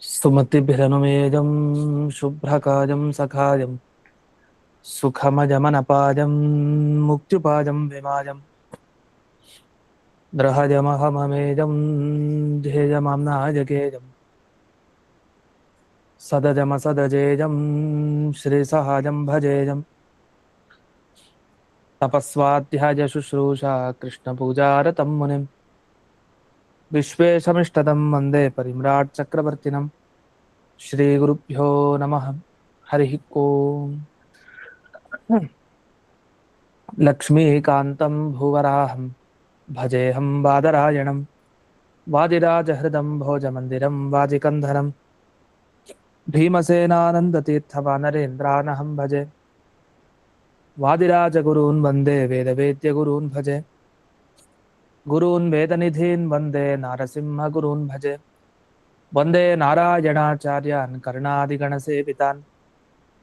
सुमतिभिरनुमेजं शुभ्रकाजं सखाजं सुखमजमनपाजं मुक्तिपाजं विमाजं द्रहजमहममेजं ध्येयमाम्नाजकेजं सदजमसदजेजं श्रीसहाजं भजेजं तपस्वाध्यायशुश्रूषा कृष्णपूजारतं मुनिं विश्वेशमिष्टदं वन्दे परिम्राट् चक्रवर्तिनं श्रीगुरुभ्यो नमः हरिः ओम् लक्ष्मीकान्तं भुवराहं भजेऽहं बादरायणं वादिराजहृदं भोजमन्दिरं वाजिकन्धरं भीमसेनानन्दतीर्थवानरेन्द्रानहं भजे वादिराजगुरून् वन्दे वेदवेद्यगुरून् भजे गुरून् वेदनिधीन् वन्दे नारसिंहगुरून् भजे वन्दे नारायणाचार्यान् कर्णादिगणसेवितान्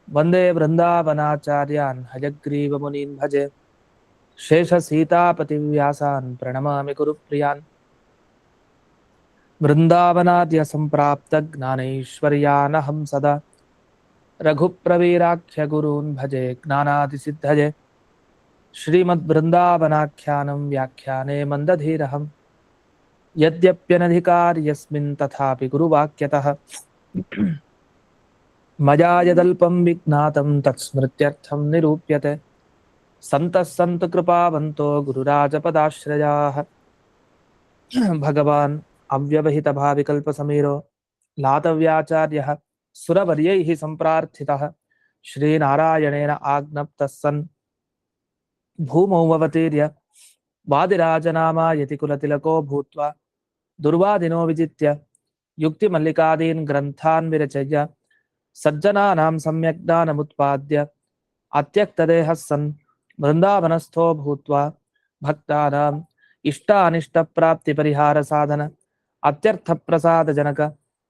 वन्दे वृन्दावनाचार्यान् हयग्रीवमुनीन् भजे शेषसीतापतिव्यासान् प्रणमामि गुरुप्रियान् वृन्दावनाद्य सम्प्राप्तज्ञानैश्वर्यानहं सदा रघुप्रवीराख्यगुरून् भजे ज्ञानादिसिद्धये श्रीमद्वृन्दावनाख्यानं व्याख्याने मन्दधीरहं यद्यप्यनधिकार्यस्मिन् तथापि गुरुवाक्यतः मया यदल्पं विज्ञातं तत्स्मृत्यर्थं निरूप्यते सन्तः सन्तु कृपावन्तो गुरुराजपदाश्रयाः भगवान् अव्यवहितभाविकल्पसमीरो लातव्याचार्यः सुरवर्यैः सम्प्रार्थितः श्रीनारायणेन आज्ञप्तः सन् भूमौ अवतीर्य वादिराजनामा यतिकुलतिलको भूत्वा दुर्वादिनो विजित्य युक्तिमल्लिकादीन् ग्रन्थान् विरचय्य सज्जनानां सम्यक् ज्ञानमुत्पाद्य अत्यक्तदेहः सन् वृन्दावनस्थो भूत्वा भक्तानाम् इष्टानिष्टप्राप्तिपरिहारसाधन अत्यर्थप्रसादजनक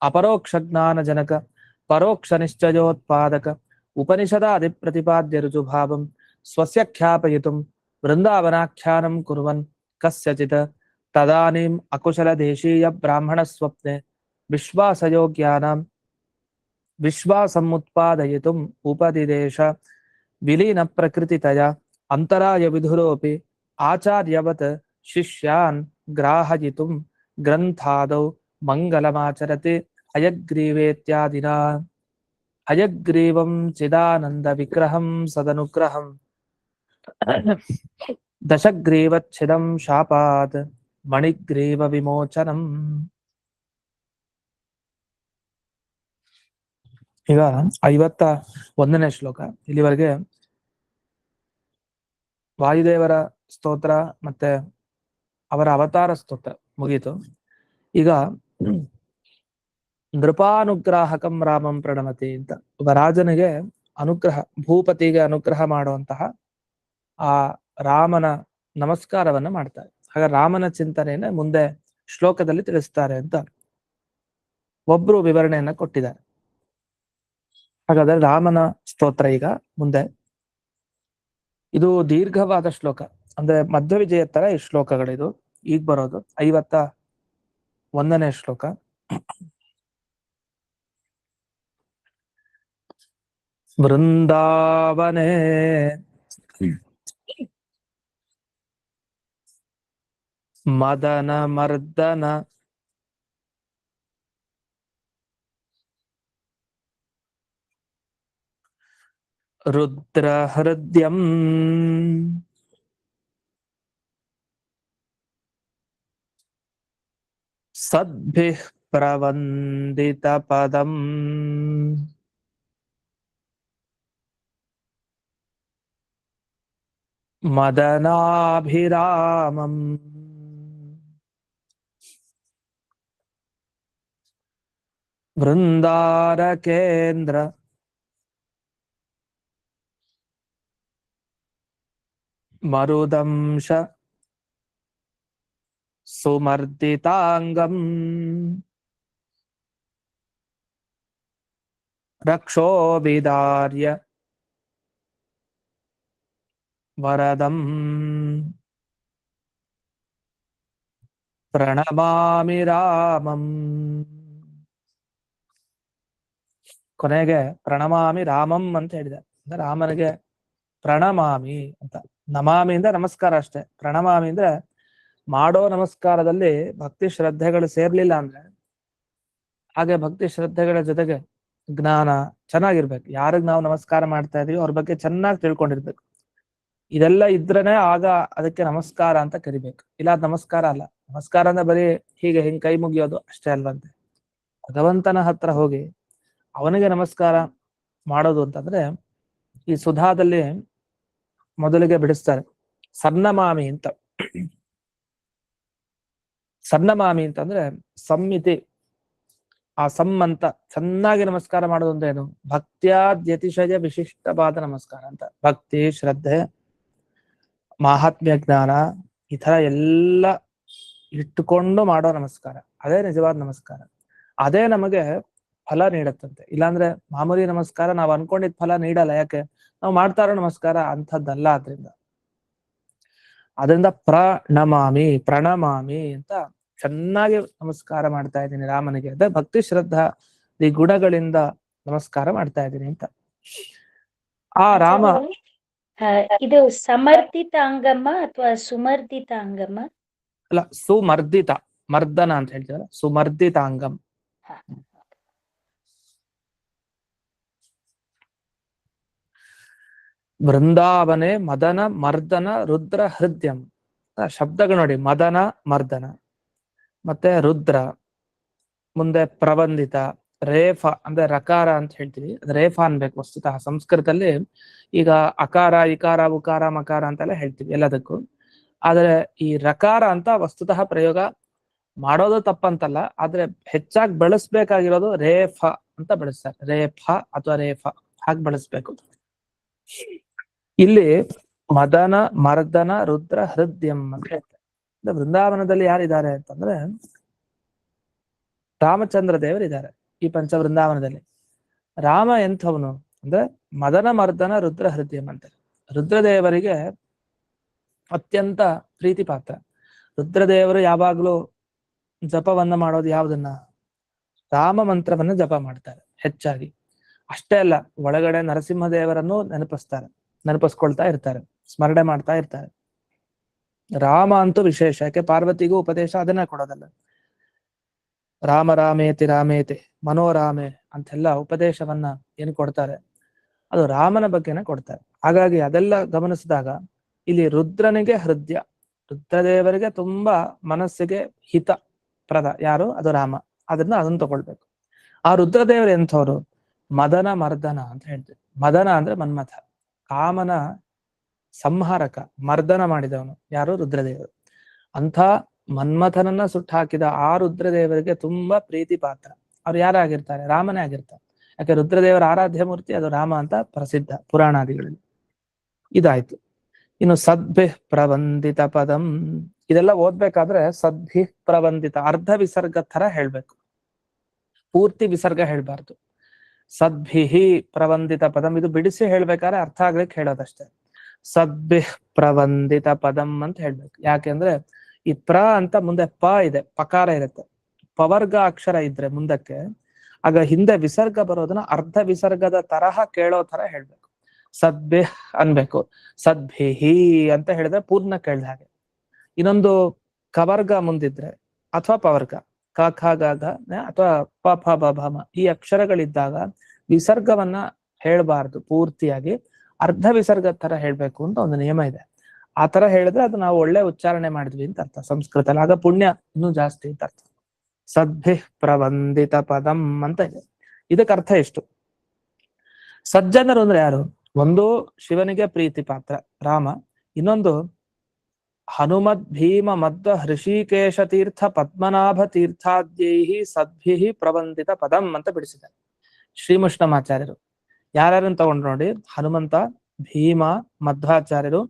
अपरोक्षज्ञानजनक परोक्षनिश्चयोत्पादक उपनिषदादिप्रतिपाद्य ऋजुभावं स्वस्य ख्यापयितुं वृन्दावनाख्यानं कुर्वन् कस्यचित् तदानीम् अकुशलदेशीयब्राह्मणस्वप्ने विश्वासयोग्यानां विश्वासमुत्पादयितुम् उपदिदेश विलीनप्रकृतितया अन्तरायविधुरोऽपि आचार्यवत् शिष्यान् ग्राहयितुं ग्रन्थादौ मङ्गलमाचरति हयग्रीवेत्यादिना हयग्रीवं चिदानन्दविग्रहं सदनुग्रहं दशग्रीवच्छिदं शापात् मणिग्रीवविमोचनम् ಈಗ 51ನೇ ಶ್ಲೋಕ. ಇಲ್ಲಿವರೆಗೆ ವಾಯುದೇವರ ಸ್ತೋತ್ರ ಮತ್ತೆ ಅವರ ಅವತಾರ ಸ್ತೋತ್ರ ಮುಗೀತು. ಈಗ ನೃಪಾನುಗ್ರಾಹಕಂ ರಾಮಂ ಪ್ರಣಮತಿ ಅಂತ ಒಬ್ಬ ರಾಜನಿಗೆ ಅನುಗ್ರಹ, ಭೂಪತಿಗೆ ಅನುಗ್ರಹ ಮಾಡುವಂತಹ ಆ ರಾಮನ ನಮಸ್ಕಾರವನ್ನ ಮಾಡ್ತಾರೆ. ಹಾಗ ರಾಮನ ಚಿಂತನೆಯನ್ನ ಮುಂದೆ ಶ್ಲೋಕದಲ್ಲಿ ತಿಳಿಸ್ತಾರೆ ಅಂತ ಒಬ್ರು ವಿವರಣೆಯನ್ನ ಕೊಟ್ಟಿದ್ದಾರೆ. ಹಾಗಾದ್ರೆ ರಾಮನ ಸ್ತೋತ್ರ ಈಗ ಮುಂದೆ. ಇದು ದೀರ್ಘವಾದ ಶ್ಲೋಕ, ಅಂದ್ರೆ ಮಧ್ವ ವಿಜಯ ತರ ಈ ಶ್ಲೋಕಗಳಿದು. ಈಗ ಬರೋದು 51ನೇ ಶ್ಲೋಕ. ವೃಂದಾವನೆ ಮದನ ಮರ್ದನ ರುದ್ರ ಹೃದಯಂ ಸದ್ಭಿಃ ಪ್ರವಂದಿತ ಪದಂ ಮದನಾಭಿರಾಮಂ ವೃಂದಾರಕೇಂದ್ರ ಮರುದಂಶ ಸುಮರ್ದಿತಾಂಗಂ ರಕ್ಷೋಭಿದಾರ್ಯ ವರದಂ ಪ್ರಣಮಾಮಿ ರಾಮಂ. ಕೊನೆಗೆ ಪ್ರಣಮಾಮಿ ರಾಮಂ ಅಂತ ಹೇಳಿದೆ. ಅಂದ್ರೆ ರಾಮನಿಗೆ ಪ್ರಣಮಾಮಿ ಅಂತ. ನಮಾಮಿ ಅಂದ್ರೆ ನಮಸ್ಕಾರ ಅಷ್ಟೇ. ಪ್ರಣಮಾಮಿ ಅಂದ್ರೆ ಮಾಡೋ ನಮಸ್ಕಾರದಲ್ಲಿ ಭಕ್ತಿ ಶ್ರದ್ಧೆಗಳು ಸೇರ್ಲಿಲ್ಲ ಅಂದ್ರೆ, ಹಾಗೆ ಭಕ್ತಿ ಶ್ರದ್ಧೆಗಳ ಜೊತೆಗೆ ಜ್ಞಾನ ಚೆನ್ನಾಗಿರ್ಬೇಕು. ಯಾರಿಗ್ ನಾವು ನಮಸ್ಕಾರ ಮಾಡ್ತಾ ಇದೀವಿ ಅವ್ರ ಬಗ್ಗೆ ಚೆನ್ನಾಗಿ ತಿಳ್ಕೊಂಡಿರ್ಬೇಕು. ಇದೆಲ್ಲ ಇದ್ರೇನೆ ಆಗ ಅದಕ್ಕೆ ನಮಸ್ಕಾರ ಅಂತ ಕರಿಬೇಕು. ಇಲ್ಲ ಅದ್ ನಮಸ್ಕಾರ ಅಲ್ಲ. ನಮಸ್ಕಾರ ಅಂದ್ರೆ ಬರೀ ಹೀಗೆ ಹಿಂಗ್ ಕೈ ಮುಗಿಯೋದು ಅಷ್ಟೇ ಅಲ್ವಂತೆ. ಭಗವಂತನ ಹತ್ರ ಹೋಗಿ ಅವನಿಗೆ ನಮಸ್ಕಾರ ಮಾಡೋದು ಅಂತಂದ್ರೆ, ಈ ಸುಧಾದಲ್ಲಿ ಮೊದಲಿಗೆ ಬಿಡಿಸ್ತಾರೆ ಸನ್ನಮಾಮಿ ಅಂತ. ಸನ್ನಮಾಮಿ ಅಂತಂದ್ರೆ ಸಂಮಿತಿ. ಆ ಸಮ್ಮಂತ ಚೆನ್ನಾಗಿ ನಮಸ್ಕಾರ ಮಾಡೋದು ಅಂದ್ರೆ ಏನು? ಭಕ್ತ್ಯಾದ್ಯತಿಶಯ ವಿಶಿಷ್ಟವಾದ ನಮಸ್ಕಾರ ಅಂತ. ಭಕ್ತಿ ಶ್ರದ್ಧೆ ಮಾಹಾತ್ಮ್ಯ ಜ್ಞಾನ ಈ ತರ ಎಲ್ಲ ಇಟ್ಟುಕೊಂಡು ಮಾಡೋ ನಮಸ್ಕಾರ, ಅದೇ ನಿಜವಾದ ನಮಸ್ಕಾರ. ಅದೇ ನಮಗೆ ಫಲ ನೀಡತ್ತಂತೆ. ಇಲ್ಲಾಂದ್ರೆ ಮಾಮೂಲಿ ನಮಸ್ಕಾರ ನಾವು ಅನ್ಕೊಂಡಿದ್ ಫಲ ನೀಡಲ್ಲ. ಯಾಕೆ? ನಾವು ಮಾಡ್ತಾ ಇರೋ ನಮಸ್ಕಾರ ಅಂಥದ್ದಲ್ಲ. ಅದರಿಂದ ಪ್ರಣಮಾಮಿ ಅಂತ ಚೆನ್ನಾಗಿ ನಮಸ್ಕಾರ ಮಾಡ್ತಾ ಇದ್ದೀನಿ ರಾಮನಿಗೆ. ಅದೇ ಭಕ್ತಿ ಶ್ರದ್ಧಾ ಈ ಗುಣಗಳಿಂದ ನಮಸ್ಕಾರ ಮಾಡ್ತಾ ಇದ್ದೀನಿ ಅಂತ. ಆ ರಾಮ ಇದು ಸಮರ್ಥಿತ ಅಂಗಮ ಅಥವಾ ಸುಮರ್ದಿತ ಅಂಗಮ? ಅಲ್ಲ, ಸುಮರ್ದಿತ. ಮರ್ದನ ಅಂತ ಹೇಳ್ತೀವಲ್ಲ, ಸುಮರ್ದಿತ ಅಂಗಂ. ಬೃಂದಾವನೆ ಮದನ ಮರ್ದನ ರುದ್ರ ಹೃದಯಂ. ಶಬ್ದಗಳು ನೋಡಿ, ಮದನ ಮರ್ದನ, ಮತ್ತೆ ರುದ್ರ, ಮುಂದೆ ಪ್ರಬಂಧಿತ, ರೇಫ ಅಂದ್ರೆ ರಕಾರ ಅಂತ ಹೇಳ್ತೀವಿ, ಅದು ರೇಫ ಅನ್ಬೇಕು ವಸ್ತುತಃ. ಸಂಸ್ಕೃತದಲ್ಲಿ ಈಗ ಅಕಾರ ಇಕಾರ ಉಕಾರ ಮಕಾರ ಅಂತೆಲ್ಲ ಹೇಳ್ತೀವಿ ಎಲ್ಲದಕ್ಕೂ. ಆದ್ರೆ ಈ ರಕಾರ ಅಂತ ವಸ್ತುತಃ ಪ್ರಯೋಗ ಮಾಡೋದು ತಪ್ಪಂತಲ್ಲ, ಆದ್ರೆ ಹೆಚ್ಚಾಗಿ ಬಳಸ್ಬೇಕಾಗಿರೋದು ರೇಫ ಅಂತ ಬಳಸ್ತಾರೆ. ರೇಫ ಅಥವಾ ರೇಫ ಹಾಗೆ ಬಳಸ್ಬೇಕು. ಇಲ್ಲಿ ಮದನ ಮರ್ದನ ರುದ್ರ ಹೃದಯಂ ಅಂತ ಹೇಳ್ತಾರೆ. ವೃಂದಾವನದಲ್ಲಿ ಯಾರಿದ್ದಾರೆ ಅಂತಂದ್ರೆ ರಾಮಚಂದ್ರ ದೇವರಿದ್ದಾರೆ ಈ ಪಂಚ ವೃಂದಾವನದಲ್ಲಿ. ರಾಮ ಎಂಥವನು ಅಂದ್ರೆ ಮದನ ಮರ್ದನ ರುದ್ರ ಹೃದಯಂ ಅಂತ. ರುದ್ರದೇವರಿಗೆ ಅತ್ಯಂತ ಪ್ರೀತಿ ಪಾತ್ರ. ರುದ್ರದೇವರು ಯಾವಾಗ್ಲೂ ಜಪವನ್ನ ಮಾಡೋದು ಯಾವ್ದನ್ನ? ರಾಮ ಮಂತ್ರವನ್ನ ಜಪ ಮಾಡ್ತಾರೆ ಹೆಚ್ಚಾಗಿ. ಅಷ್ಟೇ ಅಲ್ಲ, ಒಳಗಡೆ ನರಸಿಂಹದೇವರನ್ನು ನೆನಪಿಸ್ಕೊಳ್ತಾ ಇರ್ತಾರೆ, ಸ್ಮರಣೆ ಮಾಡ್ತಾ ಇರ್ತಾರೆ. ರಾಮ ಅಂತೂ ವಿಶೇಷ. ಯಾಕೆ? ಪಾರ್ವತಿಗೂ ಉಪದೇಶ ಅದನ್ನ ಕೊಡೋದಲ್ಲ. ರಾಮ ರಾಮೇತಿ ರಾಮೇತಿ ಮನೋರಾಮೆ ಅಂತೆಲ್ಲ ಉಪದೇಶವನ್ನ ಏನು ಕೊಡ್ತಾರೆ, ಅದು ರಾಮನ ಬಗ್ಗೆನೇ ಕೊಡ್ತಾರೆ. ಹಾಗಾಗಿ ಅದೆಲ್ಲ ಗಮನಿಸಿದಾಗ ಇಲ್ಲಿ ರುದ್ರನಿಗೆ ಹೃದಯ, ರುದ್ರದೇವರಿಗೆ ತುಂಬಾ ಮನಸ್ಸಿಗೆ ಹಿತ ಪ್ರದ ಯಾರು? ಅದು ರಾಮ. ಅದನ್ನ ತಗೊಳ್ಬೇಕು. ಆ ರುದ್ರದೇವರು ಎಂಥವ್ರು? ಮದನ ಮರ್ದನ ಅಂತ ಹೇಳ್ತೀವಿ. ಮದನ ಅಂದ್ರೆ ಮನ್ಮಥ, ಕಾಮನ ಸಂಹಾರಕ, ಮರ್ದನ ಮಾಡಿದವನು ಯಾರು? ರುದ್ರದೇವರು. ಅಂಥ ಮನ್ಮಥನನ್ನ ಸುಟ್ಟು ಹಾಕಿದ ಆ ರುದ್ರದೇವರಿಗೆ ತುಂಬಾ ಪ್ರೀತಿ ಪಾತ್ರ. ಅವ್ರು ಯಾರಾಗಿರ್ತಾರೆ? ರಾಮನೇ ಆಗಿರ್ತಾರೆ. ಯಾಕೆ? ರುದ್ರದೇವರ ಆರಾಧ್ಯ ಮೂರ್ತಿ ಅದು ರಾಮ ಅಂತ ಪ್ರಸಿದ್ಧ ಪುರಾಣಾದಿಗಳಲ್ಲಿ. ಇದಾಯ್ತು. ಇನ್ನು ಸದ್ಭಿ ಪ್ರಬಂಧಿತ ಪದಂ, ಇದೆಲ್ಲ ಓದ್ಬೇಕಾದ್ರೆ ಸದ್ಭಿ ಪ್ರಬಂಧಿತ ಅರ್ಧ ವಿಸರ್ಗ ತರ ಹೇಳ್ಬೇಕು, ಪೂರ್ತಿ ವಿಸರ್ಗ ಹೇಳ್ಬಾರ್ದು. ಸದ್ಭಿಹಿ ಪ್ರಬಂಧಿತ ಪದಂ, ಇದು ಬಿಡಿಸಿ ಹೇಳ್ಬೇಕಾದ್ರೆ ಅರ್ಥ ಆಗ್ಲಿಕ್ಕೆ ಹೇಳೋದಷ್ಟೇ. ಸದ್ಭಿ ಪ್ರಬಂಧಿತ ಪದಂ ಅಂತ ಹೇಳ್ಬೇಕು. ಯಾಕೆಂದ್ರೆ ಈ ಪ್ರ ಅಂತ ಮುಂದೆ ಪ ಇದೆ, ಪಕಾರ ಇರುತ್ತೆ. ಪವರ್ಗ ಅಕ್ಷರ ಇದ್ರೆ ಮುಂದಕ್ಕೆ, ಆಗ ಹಿಂದೆ ವಿಸರ್ಗ ಬರೋದನ್ನ ಅರ್ಧ ವಿಸರ್ಗದ ತರಹ ಕೇಳೋ ತರ ಹೇಳ್ಬೇಕು. ಸದ್ಭಿ ಅನ್ಬೇಕು. ಸದ್ಭಿಹಿ ಅಂತ ಹೇಳಿದ್ರೆ ಪೂರ್ಣ ಕೇಳ್ದ ಹಾಗೆ. ಇನ್ನೊಂದು ಕವರ್ಗ ಮುಂದಿದ್ರೆ ಅಥವಾ ಪವರ್ಗ, ಕ ಖ ಗ ಘ ಅಥವಾ ಪ ಫ ಬ ಭ ಮ, ಈ ಅಕ್ಷರಗಳಿದ್ದಾಗ ವಿಸರ್ಗವನ್ನ ಹೇಳ್ಬಾರ್ದು ಪೂರ್ತಿಯಾಗಿ, ಅರ್ಧ ವಿಸರ್ಗ ತರ ಹೇಳ್ಬೇಕು ಅಂತ ಒಂದು ನಿಯಮ ಇದೆ. ಆ ತರ ಹೇಳಿದ್ರೆ ಅದು ನಾವು ಒಳ್ಳೆ ಉಚ್ಚಾರಣೆ ಮಾಡಿದ್ವಿ ಅಂತ ಅರ್ಥ ಸಂಸ್ಕೃತ. ಆಗ ಪುಣ್ಯ ಇನ್ನೂ ಜಾಸ್ತಿ ಅಂತ ಅರ್ಥ. ಸದ್ಭಿ ಪ್ರಬಂಧಿತ ಪದಂ ಅಂತ ಇದೆ. ಇದಕ್ಕೆ ಅರ್ಥ ಎಷ್ಟು? ಸಜ್ಜನರು ಅಂದ್ರೆ ಯಾರು? ಒಂದು ಶಿವನಿಗೆ ಪ್ರೀತಿ ಪಾತ್ರ ರಾಮ, ಇನ್ನೊಂದು ಹನುಮದ್ ಭೀಮ ಮಧ್ವ ಹೃಷಿಕೇಶ ತೀರ್ಥ ಪದ್ಮನಾಭ ತೀರ್ಥಾದ್ಯೈ ಸದ್ಭಿ ಪ್ರಬಂಧಿತ ಪದಂ ಅಂತ ಬಿಡಿಸಿದ್ದಾರೆ ಶ್ರೀಮುಷ್ಣಮಾಚಾರ್ಯರು. ಯಾರ್ಯಾರನ್ನು ತಗೊಂಡು ನೋಡಿ, ಹನುಮಂತ, ಭೀಮ, ಮಧ್ವಾಚಾರ್ಯರು,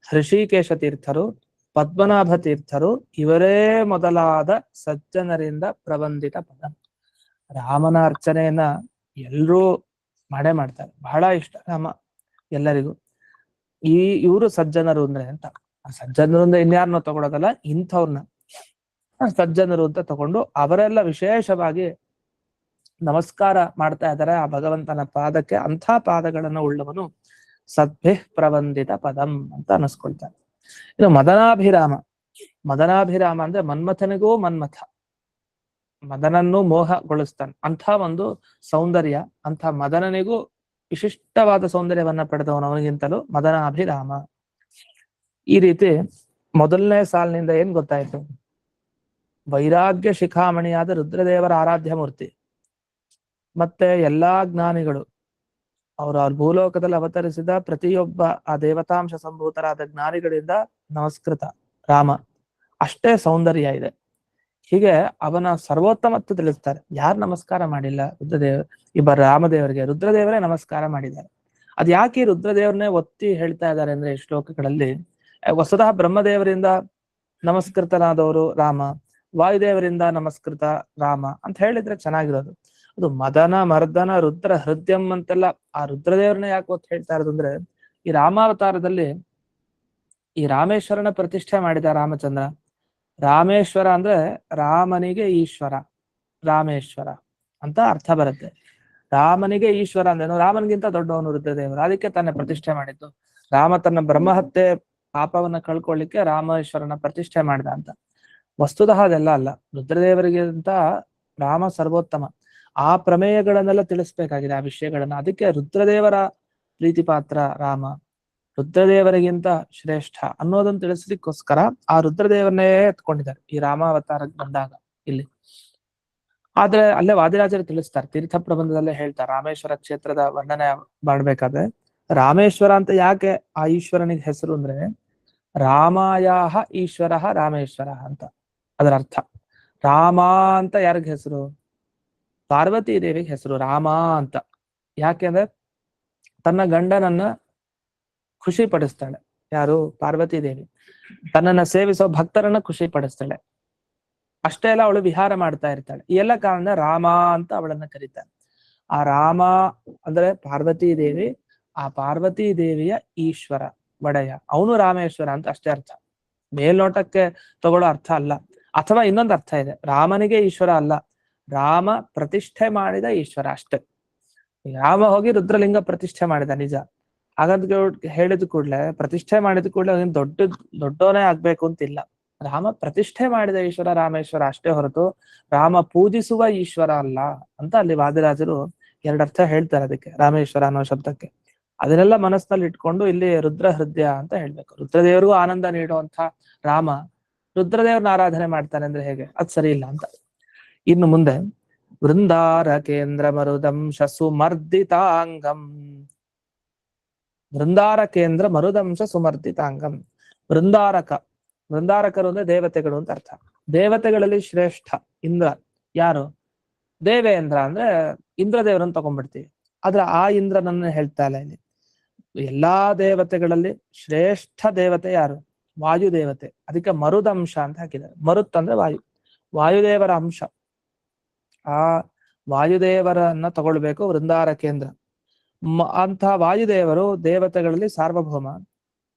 ಹೃಷಿಕೇಶ ತೀರ್ಥರು, ಪದ್ಮನಾಭ ತೀರ್ಥರು, ಇವರೇ ಮೊದಲಾದ ಸಜ್ಜನರಿಂದ ಪ್ರಬಂಧಿತ ಪದ. ರಾಮನ ಅರ್ಚನೆಯನ್ನ ಎಲ್ರೂ ಮಾಡೇ ಮಾಡ್ತಾರೆ, ಬಹಳ ಇಷ್ಟ ರಾಮ ಎಲ್ಲರಿಗೂ. ಇವರು ಸಜ್ಜನರು ಅಂದ್ರೆ ಅಂತ. ಆ ಸಜ್ಜನರು ಅಂದ್ರೆ ಇನ್ಯಾರನ್ನೋ ತಗೊಳೋದಲ್ಲ, ಇಂಥವ್ರನ್ನ ಸಜ್ಜನರು ಅಂತ ತಗೊಂಡು ಅವರೆಲ್ಲ ವಿಶೇಷವಾಗಿ ನಮಸ್ಕಾರ ಮಾಡ್ತಾ ಇದ್ದಾರೆ ಆ ಭಗವಂತನ ಪಾದಕ್ಕೆ. ಅಂಥ ಪಾದಗಳನ್ನು ಉಳ್ಳವನು ಸದ್ಭಿಃ ಪ್ರವಂದಿತ ಪದಂ ಅಂತ ಅನಿಸ್ಕೊಳ್ತಾನೆ. ಇನ್ನು ಮದನಾಭಿರಾಮ. ಮದನಾಭಿರಾಮ ಅಂದ್ರೆ ಮನ್ಮಥನಿಗೂ ಮನ್ಮಥ, ಮದನನ್ನು ಮೋಹಗೊಳಿಸ್ತಾನೆ. ಅಂಥ ಒಂದು ಸೌಂದರ್ಯ, ಅಂಥ ಮದನನಿಗೂ ವಿಶಿಷ್ಟವಾದ ಸೌಂದರ್ಯವನ್ನ ಪಡೆದವನು ಅವನಿಗಿಂತಲೂ ಮದನಾಭಿರಾಮ. ಈ ರೀತಿ ಮೊದಲನೇ ಸಾಲಿನಿಂದ ಏನ್ ಗೊತ್ತಾಯ್ತು? ವೈರಾಗ್ಯ ಶಿಖಾಮಣಿಯಾದ ರುದ್ರದೇವರ ಆರಾಧ್ಯ ಮೂರ್ತಿ, ಮತ್ತೆ ಎಲ್ಲಾ ಜ್ಞಾನಿಗಳು ಅವರು ಅವ್ರ ಭೂಲೋಕದಲ್ಲಿ ಅವತರಿಸಿದ ಪ್ರತಿಯೊಬ್ಬ ಆ ದೇವತಾಂಶ ಸಂಭೂತರಾದ ಜ್ಞಾನಿಗಳಿಂದ ನಮಸ್ಕೃತ ರಾಮ. ಅಷ್ಟೇ ಸೌಂದರ್ಯ ಇದೆ. ಹೀಗೆ ಅವನ ಸರ್ವೋತ್ತಮತ್ವ ತಿಳಿಸ್ತಾರೆ. ಯಾರು ನಮಸ್ಕಾರ ಮಾಡಿಲ್ಲ ರುದ್ರದೇವ ಇಬ್ಬರು ರಾಮದೇವರಿಗೆ? ರುದ್ರದೇವರೇ ನಮಸ್ಕಾರ ಮಾಡಿದ್ದಾರೆ. ಅದ್ ಯಾಕೆ ರುದ್ರದೇವರನ್ನೇ ಒತ್ತಿ ಹೇಳ್ತಾ ಇದ್ದಾರೆ ಅಂದ್ರೆ ಈ ಶ್ಲೋಕಗಳಲ್ಲಿ, ವಸುಧಃ ಬ್ರಹ್ಮದೇವರಿಂದ ನಮಸ್ಕೃತನಾದವರು ರಾಮ, ವಾಯುದೇವರಿಂದ ನಮಸ್ಕೃತ ರಾಮ ಅಂತ ಹೇಳಿದ್ರೆ ಚೆನ್ನಾಗಿರೋದು. ಅದು ಮದನ ಮರ್ದನ ರುದ್ರ ಹೃದಯಂ ಅಂತೆಲ್ಲ ಆ ರುದ್ರದೇವರನ್ನ ಯಾಕೆ ಒತ್ತು ಹೇಳ್ತಾ ಇರೋದು ಅಂದ್ರೆ, ಈ ರಾಮಾವತಾರದಲ್ಲಿ ಈ ರಾಮೇಶ್ವರನ ಪ್ರತಿಷ್ಠೆ ಮಾಡಿದ ರಾಮಚಂದ್ರ. ರಾಮೇಶ್ವರ ಅಂದ್ರೆ ರಾಮನಿಗೆ ಈಶ್ವರ, ರಾಮೇಶ್ವರ ಅಂತ ಅರ್ಥ ಬರುತ್ತೆ. ರಾಮನಿಗೆ ಈಶ್ವರ ಅಂದ್ರೇನು? ರಾಮನಿಗಿಂತ ದೊಡ್ಡವನು ರುದ್ರದೇವರು, ಅದಕ್ಕೆ ತನ್ನ ಪ್ರತಿಷ್ಠೆ ಮಾಡಿದ್ದು. ರಾಮ ತನ್ನ ಬ್ರಹ್ಮಹತ್ಯೆ ಪಾಪವನ್ನ ಕಳ್ಕೊಳ್ಳಿಕ್ಕೆ ರಾಮೇಶ್ವರನ ಪ್ರತಿಷ್ಠೆ ಮಾಡಿದ ಅಂತ. ವಸ್ತುತಃ ಅದೆಲ್ಲ ಅಲ್ಲ. ರುದ್ರದೇವರಿಗಿಂತ ರಾಮ ಸರ್ವೋತ್ತಮ. ಆ ಪ್ರಮೇಯಗಳನ್ನೆಲ್ಲ ತಿಳಿಸ್ಬೇಕಾಗಿದೆ, ಆ ವಿಷಯಗಳನ್ನ. ಅದಕ್ಕೆ ರುದ್ರದೇವರ ಪ್ರೀತಿ ಪಾತ್ರ ರಾಮ, ರುದ್ರದೇವರಿಗಿಂತ ಶ್ರೇಷ್ಠ ಅನ್ನೋದನ್ನು ತಿಳಿಸ್ಲಿಕ್ಕೋಸ್ಕರ ಆ ರುದ್ರದೇವರನ್ನೇ ಎತ್ಕೊಂಡಿದ್ದಾರೆ ಈ ರಾಮಾವತಾರಕ್ಕೆ ಬಂದಾಗ ಇಲ್ಲಿ. ಆದ್ರೆ ಅಲ್ಲೇ ವಾದಿರಾಜರು ತಿಳಿಸ್ತಾರೆ, ತೀರ್ಥ ಪ್ರಬಂಧದಲ್ಲೇ ಹೇಳ್ತಾರೆ, ರಾಮೇಶ್ವರ ಕ್ಷೇತ್ರದ ವರ್ಣನೆ ಮಾಡ್ಬೇಕಾದ್ರೆ ರಾಮೇಶ್ವರ ಅಂತ ಯಾಕೆ ಆ ಈಶ್ವರನಿಗೆ ಹೆಸರು ಅಂದ್ರೆ, ರಾಮಾಯಾಹ ಈಶ್ವರ ರಾಮೇಶ್ವರ ಅಂತ ಅದರ ಅರ್ಥ. ರಾಮ ಅಂತ ಯಾರಿಗ ಹೆಸರು? ಪಾರ್ವತಿ ದೇವಿಗೆ ಹೆಸರು ರಾಮ ಅಂತ. ಯಾಕೆಂದ್ರೆ ತನ್ನ ಗಂಡನನ್ನ ಖುಷಿ ಪಡಿಸ್ತಾಳೆ. ಯಾರು? ಪಾರ್ವತಿ ದೇವಿ. ತನ್ನನ್ನ ಸೇವಿಸೋ ಭಕ್ತರನ್ನ ಖುಷಿ ಪಡಿಸ್ತಾಳೆ. ಅಷ್ಟೇ ಅಲ್ಲ, ಅವಳು ವಿಹಾರ ಮಾಡ್ತಾ ಇರ್ತಾಳೆ. ಈ ಎಲ್ಲ ಕಾರಣ ರಾಮ ಅಂತ ಅವಳನ್ನ ಕರೀತಾಳೆ. ಆ ರಾಮ ಅಂದ್ರೆ ಪಾರ್ವತಿ ದೇವಿ, ಆ ಪಾರ್ವತಿ ದೇವಿಯ ಈಶ್ವರ ಒಡೆಯ, ಅವನು ರಾಮೇಶ್ವರ ಅಂತ ಅಷ್ಟೇ ಅರ್ಥ. ಮೇಲ್ನೋಟಕ್ಕೆ ತಗೊಳ್ಳೋ ಅರ್ಥ ಅಲ್ಲ. ಅಥವಾ ಇನ್ನೊಂದು ಅರ್ಥ ಇದೆ, ರಾಮನಿಗೆ ಈಶ್ವರ ಅಲ್ಲ, ರಾಮ ಪ್ರತಿಷ್ಠೆ ಮಾಡಿದ ಈಶ್ವರ ಅಷ್ಟೇ. ರಾಮ ಹೋಗಿ ರುದ್ರಲಿಂಗ ಪ್ರತಿಷ್ಠೆ ಮಾಡಿದ ನಿಜ. ಹಾಗಂತ ಹೇಳಿದ ಕೂಡ್ಲೆ, ಪ್ರತಿಷ್ಠೆ ಮಾಡಿದ ಕೂಡ್ಲೆ ಅವನು ದೊಡ್ಡವನೇ ಆಗ್ಬೇಕು ಅಂತಿಲ್ಲ. ರಾಮ ಪ್ರತಿಷ್ಠೆ ಮಾಡಿದ ಈಶ್ವರ ರಾಮೇಶ್ವರ ಅಷ್ಟೇ ಹೊರತು ರಾಮ ಪೂಜಿಸುವ ಈಶ್ವರ ಅಲ್ಲ ಅಂತ ಅಲ್ಲಿ ವಾದಿರಾಜರು ಎರಡರ್ಥ ಹೇಳ್ತಾರೆ ಅದಕ್ಕೆ, ರಾಮೇಶ್ವರ ಅನ್ನೋ ಶಬ್ದಕ್ಕೆ. ಅದನ್ನೆಲ್ಲ ಮನಸ್ಸಿನಲ್ಲಿ ಇಟ್ಕೊಂಡು ಇಲ್ಲಿ ರುದ್ರ ಹೃದಯ ಅಂತ ಹೇಳ್ಬೇಕು. ರುದ್ರದೇವರಿಗೂ ಆನಂದ ನೀಡುವಂತ ರಾಮ ರುದ್ರದೇವ್ರನ್ನ ಆರಾಧನೆ ಮಾಡ್ತಾನೆ ಅಂದ್ರೆ ಹೇಗೆ? ಅದ್ ಸರಿ ಇಲ್ಲ ಅಂತ. ಇನ್ನು ಮುಂದೆ ವೃಂದಾರ ಕೇಂದ್ರ ಮರುದಂಶ ಸುಮರ್ದಿತಾಂಗಂ. ವೃಂದಾರ ಕೇಂದ್ರ ಮರುದಂಶ ಸುಮರ್ದಿತಾಂಗಂ. ವೃಂದಾರಕರು ಅಂದ್ರೆ ದೇವತೆಗಳು ಅಂತ ಅರ್ಥ. ದೇವತೆಗಳಲ್ಲಿ ಶ್ರೇಷ್ಠ ಇಂದ್ರ. ಯಾರು? ದೇವೇಂದ್ರ ಅಂದ್ರೆ ಇಂದ್ರದೇವರನ್ನು ತಗೊಂಡ್ಬಿಡ್ತೀವಿ. ಆದ್ರೆ ಆ ಇಂದ್ರನನ್ನ ಹೇಳ್ತಾ ಇಲ್ಲ ಇಲ್ಲಿ. ಎಲ್ಲಾ ದೇವತೆಗಳಲ್ಲಿ ಶ್ರೇಷ್ಠ ದೇವತೆ ಯಾರು? ವಾಯುದೇವತೆ. ಅದಕ್ಕೆ ಮರುದಂಶ ಅಂತ ಹಾಕಿದ್ದಾರೆ. ಮರುತ್ ಅಂದ್ರೆ ವಾಯು, ವಾಯುದೇವರ ಅಂಶ. ಆ ವಾಯುದೇವರನ್ನ ತಗೊಳ್ಬೇಕು ವೃಂದಾರ ಕೇಂದ್ರ. ಅಂತ ವಾಯುದೇವರು ದೇವತೆಗಳಲ್ಲಿ ಸಾರ್ವಭೌಮ.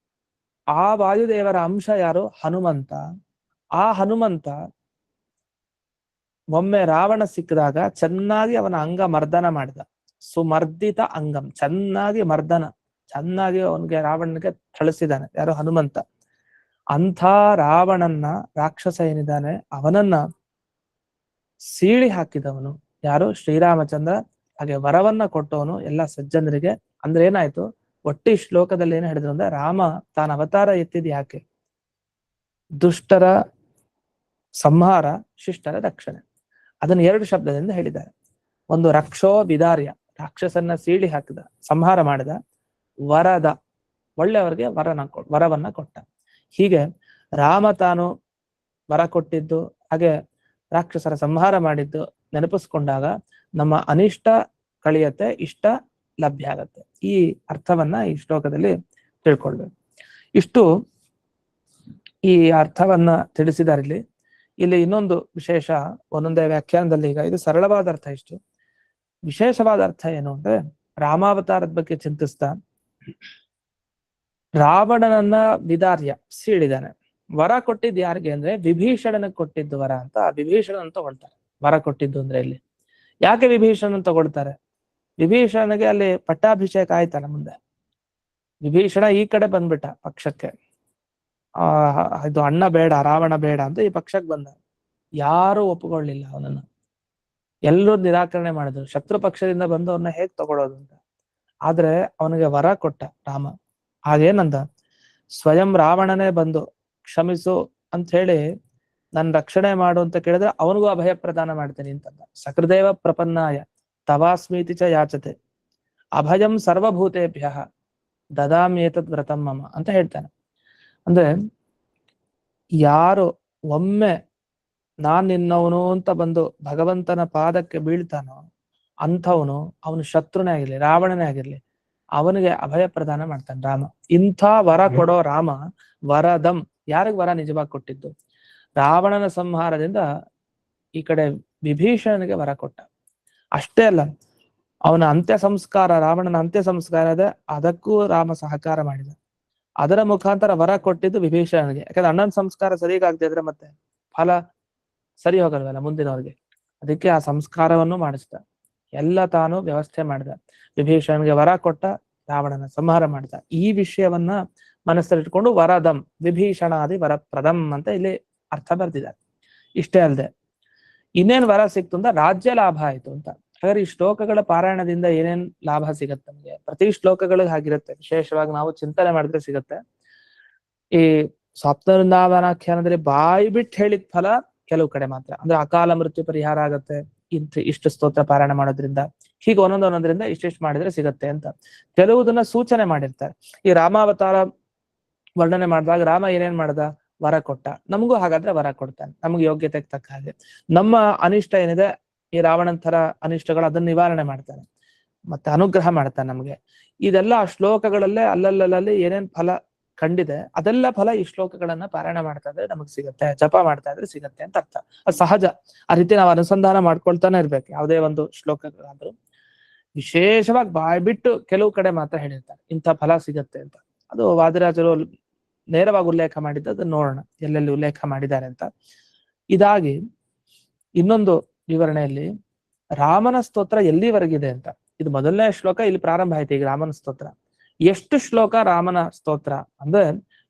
ಆ ವಾಯುದೇವರ ಅಂಶ ಯಾರು? ಹನುಮಂತ. ಆ ಹನುಮಂತ ಒಮ್ಮೆ ರಾವಣ ಸಿಕ್ಕಿದಾಗ ಚೆನ್ನಾಗಿ ಅವನ ಅಂಗ ಮರ್ದನ ಮಾಡಿದ. ಸುಮರ್ದಿತ ಅಂಗಂ, ಚೆನ್ನಾಗಿ ಮರ್ದನ, ಚೆನ್ನಾಗಿ ಅವನಿಗೆ ರಾವಣನಿಗೆ ಥಳಿಸಿದಾನೆ. ಯಾರು? ಹನುಮಂತ. ಅಂಥ ರಾವಣನ್ನ, ರಾಕ್ಷಸ ಏನಿದ್ದಾನೆ ಅವನನ್ನ ಸೀಳಿ ಹಾಕಿದವನು ಯಾರು? ಶ್ರೀರಾಮಚಂದ್ರ. ಹಾಗೆ ವರವನ್ನ ಕೊಟ್ಟವನು ಎಲ್ಲ ಸಜ್ಜನರಿಗೆ. ಅಂದ್ರೆ ಏನಾಯ್ತು? ಒಟ್ಟಿ ಶ್ಲೋಕದಲ್ಲಿ ಏನ್ ಹೇಳಿದ್ರು ಅಂದ್ರೆ, ರಾಮ ತಾನ ಅವತಾರ ಎತ್ತಿದ್ ಯಾಕೆ? ದುಷ್ಟರ ಸಂಹಾರ, ಶಿಷ್ಟರ ರಕ್ಷಣೆ. ಅದನ್ನ ಎರಡು ಶಬ್ದದಿಂದ ಹೇಳಿದ್ದಾರೆ. ಒಂದು ರಕ್ಷೋ ವಿದಾರ್ಯ, ರಾಕ್ಷಸನ್ನ ಸೀಳಿ ಹಾಕಿದ, ಸಂಹಾರ ಮಾಡಿದ. ವರದ, ಒಳ್ಳೆಯವರಿಗೆ ವರವನ್ನ ಕೊಟ್ಟ. ಹೀಗೆ ರಾಮ ತಾನು ವರ ಕೊಟ್ಟಿದ್ದು, ಹಾಗೆ ರಾಕ್ಷಸರ ಸಂಹಾರ ಮಾಡಿದ್ದು ನೆನಪಿಸ್ಕೊಂಡಾಗ ನಮ್ಮ ಅನಿಷ್ಟ ಕಳಿಯತ್ತೆ, ಇಷ್ಟ ಲಭ್ಯ ಆಗತ್ತೆ. ಈ ಅರ್ಥವನ್ನ ಈ ಶ್ಲೋಕದಲ್ಲಿ ತಿಳ್ಕೊಳ್ಬೇಕು. ಇಷ್ಟು ಈ ಅರ್ಥವನ್ನ ತಿಳಿಸಿದ್ದಾರೆ ಇಲ್ಲಿ. ಇಲ್ಲಿ ಇನ್ನೊಂದು ವಿಶೇಷ, ಒಂದೊಂದೇ ವ್ಯಾಖ್ಯಾನದಲ್ಲಿ, ಈಗ ಇದು ಸರಳವಾದ ಅರ್ಥ. ಇಷ್ಟು ವಿಶೇಷವಾದ ಅರ್ಥ ಏನು ಅಂದ್ರೆ, ರಾಮಾವತಾರದ ಬಗ್ಗೆ ಚಿಂತಿಸ್ತಾ ರಾವಣನನ್ನ ವಿದಾರ್ಯ ಸೀಳಿದಾನೆ. ವರ ಕೊಟ್ಟಿದ್ದು ಯಾರಿಗೆ ಅಂದ್ರೆ ವಿಭೀಷಣನಿಗೆ ಕೊಟ್ಟಿದ್ದು ವರ ಅಂತ ವಿಭೀಷಣನ್ ತಗೊಳ್ತಾರೆ. ವರ ಕೊಟ್ಟಿದ್ದು ಅಂದ್ರೆ ಇಲ್ಲಿ ಯಾಕೆ ವಿಭೀಷಣನ್ ತಗೊಳ್ತಾರೆ? ವಿಭೀಷಣನಿಗೆ ಅಲ್ಲಿ ಪಟ್ಟಾಭಿಷೇಕ ಆಯ್ತಲ್ಲ ಮುಂದೆ. ವಿಭೀಷಣ ಈ ಕಡೆ ಬಂದ್ಬಿಟ್ಟ ಪಕ್ಷಕ್ಕೆ. ಇದು ಅಣ್ಣ ಬೇಡ, ರಾವಣ ಬೇಡ ಅಂತ ಈ ಪಕ್ಷಕ್ಕೆ ಬಂದ. ಯಾರು ಒಪ್ಪಿಕೊಳ್ಳಿಲ್ಲ ಅವನನ್ನ, ಎಲ್ಲರೂ ನಿರಾಕರಣೆ ಮಾಡಿದ್ರು. ಶತ್ರು ಪಕ್ಷದಿಂದ ಬಂದು ಅವನ್ನ ಹೇಗ್ ತಗೊಳ್ಳೋದು ಅಂತ. ಆದ್ರೆ ಅವನಿಗೆ ವರ ಕೊಟ್ಟ ರಾಮ. ಹಾಗೇನಂದ, ಸ್ವಯಂ ರಾವಣನೇ ಬಂದು ಕ್ಷಮಿಸು ಅಂತ ಹೇಳಿ ನನ್ ರಕ್ಷಣೆ ಮಾಡು ಅಂತ ಕೇಳಿದ್ರೆ ಅವನಿಗೂ ಅಭಯ ಪ್ರದಾನ ಮಾಡ್ತೇನೆ ಅಂತಂದ. ಸಕೃದೇವ ಪ್ರಪನ್ನಾಯ ತವಾಸ್ಮೀತಿ ಚ ಯಾಚತೆ ಅಭಯಂ ಸರ್ವಭೂತೇಭ್ಯ ದದಾಮ್ಯೇತದ್ ವ್ರತಂ ಮಮ ಅಂತ ಹೇಳ್ತಾನೆ. ಅಂದ್ರೆ ಯಾರು ಒಮ್ಮೆ ನಾನ್ ನಿನ್ನವನು ಅಂತ ಬಂದು ಭಗವಂತನ ಪಾದಕ್ಕೆ ಬೀಳ್ತಾನೋ ಅಂಥವನು, ಅವನು ಶತ್ರುನೇ ಆಗಿರ್ಲಿ, ರಾವಣನೇ ಆಗಿರ್ಲಿ, ಅವನಿಗೆ ಅಭಯ ಪ್ರದಾನ ಮಾಡ್ತಾನೆ ರಾಮ. ಇಂಥ ವರ ಕೊಡೋ ರಾಮ ವರದಂ, ಯಾರಿಗ್ ವರ ನಿಜವಾಗಿ ಕೊಟ್ಟಿದ್ದು? ರಾವಣನ ಸಂಹಾರದಿಂದ ಈ ಕಡೆ ವಿಭೀಷಣನಿಗೆ ವರ ಕೊಟ್ಟ. ಅಷ್ಟೇ ಅಲ್ಲ, ಅವನ ಅಂತ್ಯ ಸಂಸ್ಕಾರ, ರಾವಣನ ಅಂತ್ಯ ಸಂಸ್ಕಾರ ಇದೆ, ಅದಕ್ಕೂ ರಾಮ ಸಹಕಾರ ಮಾಡಿದ. ಅದರ ಮುಖಾಂತರ ವರ ಕೊಟ್ಟಿದ್ದು ವಿಭೀಷಣನಿಗೆ. ಯಾಕಂದ್ರೆ ಅಣ್ಣನ ಸಂಸ್ಕಾರ ಸರಿಯಾಗದೆ ಇದ್ರೆ ಮತ್ತೆ ಫಲ ಸರಿ ಹೋಗಲ್ವಲ್ಲ ಮುಂದಿನವ್ರಿಗೆ. ಅದಕ್ಕೆ ಆ ಸಂಸ್ಕಾರವನ್ನು ಮಾಡಿಸ್ದ, ಎಲ್ಲ ತಾನು ವ್ಯವಸ್ಥೆ ಮಾಡಿದ. ವಿಭೀಷಣನಿಗೆ ವರ ಕೊಟ್ಟ, ರಾವಣನ ಸಂಹಾರ ಮಾಡಿದ. ಈ ವಿಷಯವನ್ನ ಮನಸ್ಸಲ್ಲಿಟ್ಕೊಂಡು ವರದಂ ವಿಭೀಷಣಾದಿ ವರಪ್ರದಂ ಅಂತ ಇಲ್ಲಿ ಅರ್ಥ ಬರ್ದಿದ್ದಾರೆ. ಇಷ್ಟೇ ಅಲ್ಲದೆ ಇನ್ನೇನ್ ವರ ಸಿಕ್ತು ಅಂತ, ರಾಜ್ಯ ಲಾಭ ಆಯ್ತು ಅಂತ. ಹಾಗಾದ್ರೆ ಈ ಶ್ಲೋಕಗಳ ಪಾರಾಯಣದಿಂದ ಏನೇನ್ ಲಾಭ ಸಿಗತ್ತೆ ನಮ್ಗೆ? ಪ್ರತಿ ಶ್ಲೋಕಗಳಿಗೆ ಹಾಗಿರುತ್ತೆ, ವಿಶೇಷವಾಗಿ ನಾವು ಚಿಂತನೆ ಮಾಡಿದ್ರೆ ಸಿಗತ್ತೆ. ಈ ಸಪ್ತವೃಂದಾವನಾಖ್ಯಾನದಲ್ಲಿ ಬಾಯಿ ಬಿಟ್ಟು ಹೇಳಿದ ಫಲ ಕೆಲವು ಕಡೆ ಮಾತ್ರ. ಅಂದ್ರೆ ಅಕಾಲ ಮೃತ್ಯು ಪರಿಹಾರ ಆಗತ್ತೆ ಇಷ್ಟು ಸ್ತೋತ್ರ ಪಾರಾಯಣ ಮಾಡೋದ್ರಿಂದ, ಹೀಗೆ ಒಂದೊಂದರಿಂದ ಇಷ್ಟಿಷ್ಟು ಮಾಡಿದ್ರೆ ಸಿಗತ್ತೆ ಅಂತ ಕೆಲವುದನ್ನ ಸೂಚನೆ ಮಾಡಿರ್ತಾರೆ. ಈ ರಾಮಾವತಾರ ವರ್ಣನೆ ಮಾಡಿದಾಗ ರಾಮ ಏನೇನ್ ಮಾಡ್ದ? ವರ ಕೊಟ್ಟ. ನಮಗೂ ಹಾಗಾದ್ರೆ ವರ ಕೊಡ್ತಾನೆ, ನಮ್ಗೆ ಯೋಗ್ಯತೆಗೆ ತಕ್ಕ ಹಾಗೆ. ನಮ್ಮ ಅನಿಷ್ಟ ಏನಿದೆ, ಈ ರಾವಣನ್ ತರ ಅನಿಷ್ಟಗಳು, ಅದನ್ನ ನಿವಾರಣೆ ಮಾಡ್ತಾನೆ, ಮತ್ತೆ ಅನುಗ್ರಹ ಮಾಡ್ತಾನೆ ನಮ್ಗೆ. ಇದೆಲ್ಲ ಆ ಶ್ಲೋಕಗಳಲ್ಲೇ ಅಲ್ಲಲ್ಲಲ್ಲಿ ಏನೇನ್ ಫಲ ಕಂಡಿದೆ ಅದೆಲ್ಲ ಫಲ ಈ ಶ್ಲೋಕಗಳನ್ನ ಪಾರಾಯಣ ಮಾಡ್ತಾ ಇದ್ರೆ ನಮಗ್ ಸಿಗತ್ತೆ, ಜಪ ಮಾಡ್ತಾ ಇದ್ರೆ ಸಿಗತ್ತೆ ಅಂತ ಅರ್ಥ. ಅದು ಸಹಜ. ಆ ರೀತಿ ನಾವು ಅನುಸಂಧಾನ ಮಾಡ್ಕೊಳ್ತಾನೆ ಇರ್ಬೇಕು. ಯಾವುದೇ ಒಂದು ಶ್ಲೋಕಗಳಾದ್ರೂ ವಿಶೇಷವಾಗಿ ಬಾಯ್ಬಿಟ್ಟು ಕೆಲವು ಕಡೆ ಮಾತ್ರ ಹೇಳಿರ್ತಾರೆ ಇಂಥ ಫಲ ಸಿಗತ್ತೆ ಅಂತ. ಅದು ವಾದಿರಾಜರು ನೇರವಾಗಿ ಉಲ್ಲೇಖ ಮಾಡಿದ್ದು, ಅದನ್ನ ನೋಡೋಣ ಎಲ್ಲೆಲ್ಲಿ ಉಲ್ಲೇಖ ಮಾಡಿದ್ದಾರೆ ಅಂತ. ಇದಾಗಿ ಇನ್ನೊಂದು ವಿವರಣೆಯಲ್ಲಿ ರಾಮನ ಸ್ತೋತ್ರ ಎಲ್ಲಿವರೆಗಿದೆ ಅಂತ. ಇದು ಮೊದಲನೇ ಶ್ಲೋಕ ಇಲ್ಲಿ ಪ್ರಾರಂಭ ಆಯ್ತು. ಈಗ ರಾಮನ ಸ್ತೋತ್ರ ಎಷ್ಟು ಶ್ಲೋಕ ರಾಮನ ಸ್ತೋತ್ರ ಅಂದ್ರೆ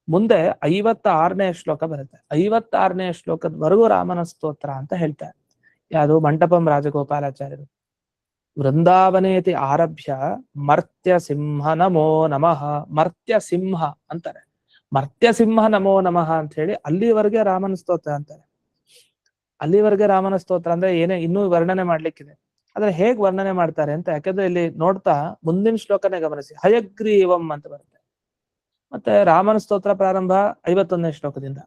ಮುಂದೆ 56ನೇ ಶ್ಲೋಕ ಬರುತ್ತೆ. 56ನೇ ಶ್ಲೋಕದವರೆಗೂ ರಾಮನ ಸ್ತೋತ್ರ ಅಂತ ಹೇಳ್ತಾರೆ. ಯಾವುದು? ಮಂಟಪಂ ರಾಜಗೋಪಾಲಾಚಾರ್ಯರು. ವೃಂದಾವನೇತಿ ಆರಭ್ಯ ಮರ್ತ್ಯ ಸಿಂಹ ನಮೋ ನಮಃ, ಮರ್ತ್ಯ ಸಿಂಹ ಅಂತಾರೆ. ಮರ್ತ್ಯ ಸಿಂಹ ನಮೋ ನಮಃ ಅಂತ ಹೇಳಿ ಅಲ್ಲಿವರೆಗೆ ರಾಮನ ಸ್ತೋತ್ರ ಅಂತಾರೆ. ಅಲ್ಲಿವರೆಗೆ ರಾಮನ ಸ್ತೋತ್ರ ಅಂದ್ರೆ ಏನೇ ಇನ್ನೂ ವರ್ಣನೆ ಮಾಡ್ಲಿಕ್ಕಿದೆ. ಆದ್ರೆ ಹೇಗ್ ವರ್ಣನೆ ಮಾಡ್ತಾರೆ ಅಂತ, ಯಾಕಂದ್ರೆ ಇಲ್ಲಿ ನೋಡ್ತಾ ಮುಂದಿನ ಶ್ಲೋಕನೇ ಗಮನಿಸಿ, ಹಯಗ್ರೀವಂ ಅಂತ ಬರುತ್ತೆ. ಮತ್ತೆ ರಾಮನ ಸ್ತೋತ್ರ ಪ್ರಾರಂಭ 51ನೇ ಶ್ಲೋಕದಿಂದ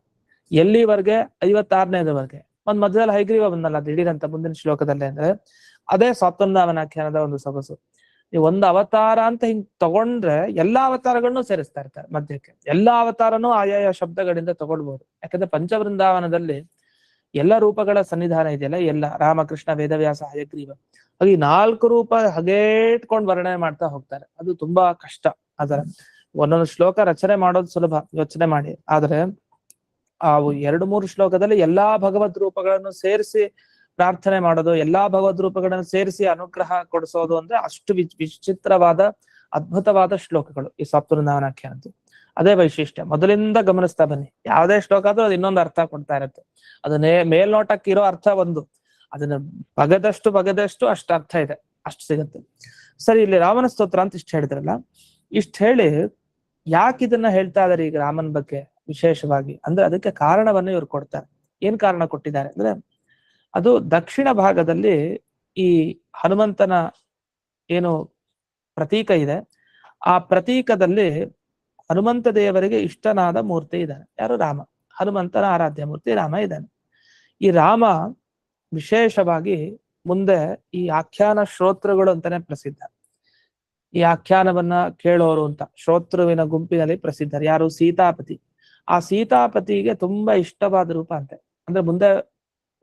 ಎಲ್ಲಿವರೆಗೆ? 56ನೇದವರೆಗೆ. ಒಂದ್ ಮಧ್ಯದಲ್ಲಿ ಹಯಗ್ರೀವ ಬಂದಲ್ಲ ದಿಢೀರಂತ ಮುಂದಿನ ಶ್ಲೋಕದಲ್ಲೇ. ಅಂದ್ರೆ ಅದೇ ಸಪ್ತವೃಂದಾವನಾಖ್ಯಾನದ ಒಂದು ಸೊಗಸು. ನೀವು ಒಂದು ಅವತಾರ ಅಂತ ಹಿಂಗ್ ತಗೊಂಡ್ರೆ ಎಲ್ಲಾ ಅವತಾರಗಳನ್ನು ಸೇರಿಸ್ತಾ ಇರ್ತಾರೆ ಮಧ್ಯಕ್ಕೆ. ಎಲ್ಲಾ ಅವತಾರನೂ ಆಯಾಯ ಶಬ್ದಗಳಿಂದ ತಗೊಳ್ಬಹುದು. ಯಾಕಂದ್ರೆ ಪಂಚವೃಂದಾವನದಲ್ಲಿ ಎಲ್ಲ ರೂಪಗಳ ಸನ್ನಿಧಾನ ಇದೆಯಲ್ಲ, ಎಲ್ಲ ರಾಮಕೃಷ್ಣ ವೇದವ್ಯಾಸ ಹಯಗ್ರೀವ, ಹಾಗೆ 4 ರೂಪ ಹಗೇಟ್ಕೊಂಡು ವರ್ಣನೆ ಮಾಡ್ತಾ ಹೋಗ್ತಾರೆ. ಅದು ತುಂಬಾ ಕಷ್ಟ. ಅದರ ಒಂದೊಂದು ಶ್ಲೋಕ ರಚನೆ ಮಾಡೋದು ಸುಲಭ, ಯೋಚನೆ ಮಾಡಿ. ಆದ್ರೆ ಆ 2-3 ಶ್ಲೋಕದಲ್ಲಿ ಎಲ್ಲಾ ಭಗವದ್ ರೂಪಗಳನ್ನು ಸೇರಿಸಿ ಪ್ರಾರ್ಥನೆ ಮಾಡೋದು, ಎಲ್ಲಾ ಭಗವದ್ ರೂಪಗಳನ್ನು ಸೇರಿಸಿ ಅನುಗ್ರಹ ಕೊಡಿಸೋದು ಅಂದ್ರೆ ಅಷ್ಟು ವಿಚಿತ್ರವಾದ ಅದ್ಭುತವಾದ ಶ್ಲೋಕಗಳು ಈ ಸಪ್ತವೃಂದಾವನಾಖ್ಯಾನದ್ದು. ಅದೇ ವೈಶಿಷ್ಟ್ಯ. ಮೊದಲಿಂದ ಗಮನಿಸ್ತಾ ಬನ್ನಿ, ಯಾವುದೇ ಶ್ಲೋಕ ಆದ್ರೂ ಅದು ಇನ್ನೊಂದು ಅರ್ಥ ಕೊಡ್ತಾ ಇರುತ್ತೆ. ಅದನ್ನೇ ಮೇಲ್ನೋಟಕ್ಕೆ ಇರೋ ಅರ್ಥ ಒಂದು, ಅದನ್ನ ಬಗದಷ್ಟು ಅಷ್ಟು ಅರ್ಥ ಇದೆ, ಅಷ್ಟು ಸಿಗುತ್ತೆ. ಸರಿ, ಇಲ್ಲಿ ರಾಮನ ಸ್ತೋತ್ರ ಅಂತ ಇಷ್ಟು ಹೇಳಿದ್ರಲ್ಲ, ಇಷ್ಟು ಹೇಳಿ ಯಾಕೆ ಇದನ್ನ ಹೇಳ್ತಾ ಇದಾರೆ ಈಗ ರಾಮನ ಬಗ್ಗೆ ವಿಶೇಷವಾಗಿ ಅಂದ್ರೆ ಅದಕ್ಕೆ ಕಾರಣವನ್ನು ಇವ್ರು ಕೊಡ್ತಾರೆ. ಏನ್ ಕಾರಣ ಕೊಟ್ಟಿದ್ದಾರೆ ಅಂದ್ರೆ, ಅದು ದಕ್ಷಿಣ ಭಾಗದಲ್ಲಿ ಈ ಹನುಮಂತನ ಏನು ಪ್ರತೀಕ ಇದೆ, ಆ ಪ್ರತೀಕದಲ್ಲಿ ಹನುಮಂತ ದೇವರಿಗೆ ಇಷ್ಟನಾದ ಮೂರ್ತಿ ಇದ್ದಾನೆ. ಯಾರು? ರಾಮ. ಹನುಮಂತನ ಆರಾಧ್ಯ ಮೂರ್ತಿ ರಾಮ ಇದ್ದಾನೆ. ಈ ರಾಮ ವಿಶೇಷವಾಗಿ ಮುಂದೆ ಈ ಆಖ್ಯಾನ ಶ್ರೋತೃಗಳು ಅಂತಾನೆ ಪ್ರಸಿದ್ಧ. ಈ ಆಖ್ಯಾನವನ್ನ ಕೇಳೋರು ಅಂತ ಶ್ರೋತೃವಿನ ಗುಂಪಿನಲ್ಲಿ ಪ್ರಸಿದ್ಧರು. ಯಾರು? ಸೀತಾಪತಿ. ಆ ಸೀತಾಪತಿಗೆ ತುಂಬಾ ಇಷ್ಟವಾದ ರೂಪ ಅಂತೆ. ಅಂದ್ರೆ ಮುಂದೆ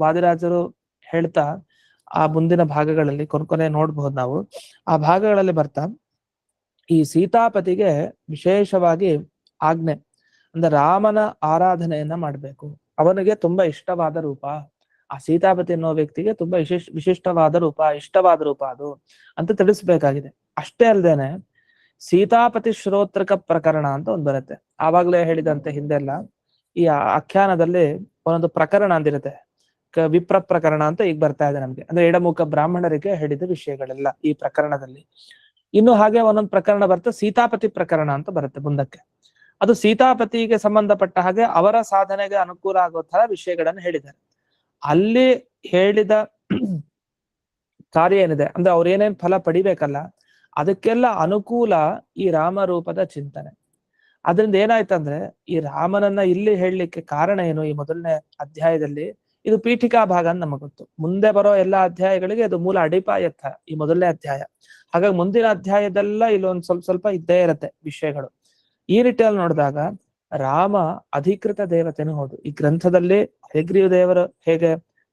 ವಾದಿರಾಜರು ಹೇಳ್ತಾ ಆ ಮುಂದಿನ ಭಾಗಗಳಲ್ಲಿ ಕೊನೆ ನೋಡ್ಬಹುದು ನಾವು. ಆ ಭಾಗಗಳಲ್ಲಿ ಬರ್ತಾ ಈ ಸೀತಾಪತಿಗೆ ವಿಶೇಷವಾಗಿ ಆಜ್ಞೆ, ಅಂದ್ರೆ ರಾಮನ ಆರಾಧನೆಯನ್ನ ಮಾಡ್ಬೇಕು. ಅವನಿಗೆ ತುಂಬಾ ಇಷ್ಟವಾದ ರೂಪ ಆ ಸೀತಾಪತಿ ಅನ್ನೋ ವ್ಯಕ್ತಿಗೆ ತುಂಬಾ ವಿಶಿಷ್ಟವಾದ ರೂಪ, ಇಷ್ಟವಾದ ರೂಪ ಅದು ಅಂತ ತಿಳಿಸ್ಬೇಕಾಗಿದೆ. ಅಷ್ಟೇ ಅಲ್ದೇನೆ ಸೀತಾಪತಿ ಶ್ರೋತ್ರಕ ಪ್ರಕರಣ ಅಂತ ಒಂದು ಬರುತ್ತೆ. ಆವಾಗ್ಲೇ ಹೇಳಿದಂತೆ ಹಿಂದೆಲ್ಲ ಈ ಆಖ್ಯಾನದಲ್ಲಿ ಒಂದೊಂದು ಪ್ರಕರಣ ಅಂದಿರುತ್ತೆ. ವಿಪ್ರ ಪ್ರಕರಣ ಅಂತ ಈಗ ಬರ್ತಾ ಇದೆ ನಮ್ಗೆ. ಅಂದ್ರೆ ಎಡಮುಖ ಬ್ರಾಹ್ಮಣರಿಗೆ ಹೇಳಿದ ವಿಷಯಗಳೆಲ್ಲ ಈ ಪ್ರಕರಣದಲ್ಲಿ. ಇನ್ನು ಹಾಗೆ ಒಂದೊಂದು ಪ್ರಕರಣ ಬರುತ್ತೆ, ಸೀತಾಪತಿ ಪ್ರಕರಣ ಅಂತ ಬರುತ್ತೆ ಮುಂದಕ್ಕೆ. ಅದು ಸೀತಾಪತಿಗೆ ಸಂಬಂಧಪಟ್ಟ ಹಾಗೆ ಅವರ ಸಾಧನೆಗೆ ಅನುಕೂಲ ಆಗೋ ತರ ವಿಷಯಗಳನ್ನು ಹೇಳಿದ್ದಾರೆ. ಅಲ್ಲಿ ಹೇಳಿದ ಕಾರ್ಯ ಏನಿದೆ ಅಂದ್ರೆ ಅವ್ರು ಏನೇನ್ ಫಲ ಪಡಿಬೇಕಲ್ಲ, ಅದಕ್ಕೆಲ್ಲ ಅನುಕೂಲ ಈ ರಾಮರೂಪದ ಚಿಂತನೆ. ಅದರಿಂದ ಏನಾಯ್ತಂದ್ರೆ ಈ ರಾಮನನ್ನ ಇಲ್ಲಿ ಹೇಳಲಿಕ್ಕೆ ಕಾರಣ ಏನು, ಈ ಮೊದಲನೇ ಅಧ್ಯಾಯದಲ್ಲಿ ಇದು ಪೀಠಿಕಾ ಭಾಗ ಅಂತ ನಮಗೆ ಗೊತ್ತು. ಮುಂದೆ ಬರೋ ಎಲ್ಲಾ ಅಧ್ಯಾಯಗಳಿಗೆ ಅದು ಮೂಲ ಅಡಿಪಾಯ ತರ ಈ ಮೊದಲನೇ ಅಧ್ಯಾಯ. ಹಾಗಾಗಿ ಮುಂದಿನ ಅಧ್ಯಾಯದೆಲ್ಲ ಇಲ್ಲೊಂದು ಸ್ವಲ್ಪ ಸ್ವಲ್ಪ ಇದ್ದೇ ಇರತ್ತೆ ವಿಷಯಗಳು. ಈ ನಿಟ್ಟಿನಲ್ಲಿ ನೋಡಿದಾಗ ರಾಮ ಅಧಿಕೃತ ದೇವತೆನೂ ಹೌದು. ಈ ಗ್ರಂಥದಲ್ಲಿ ಹಯಗ್ರೀವ ದೇವರು ಹೇಗೆ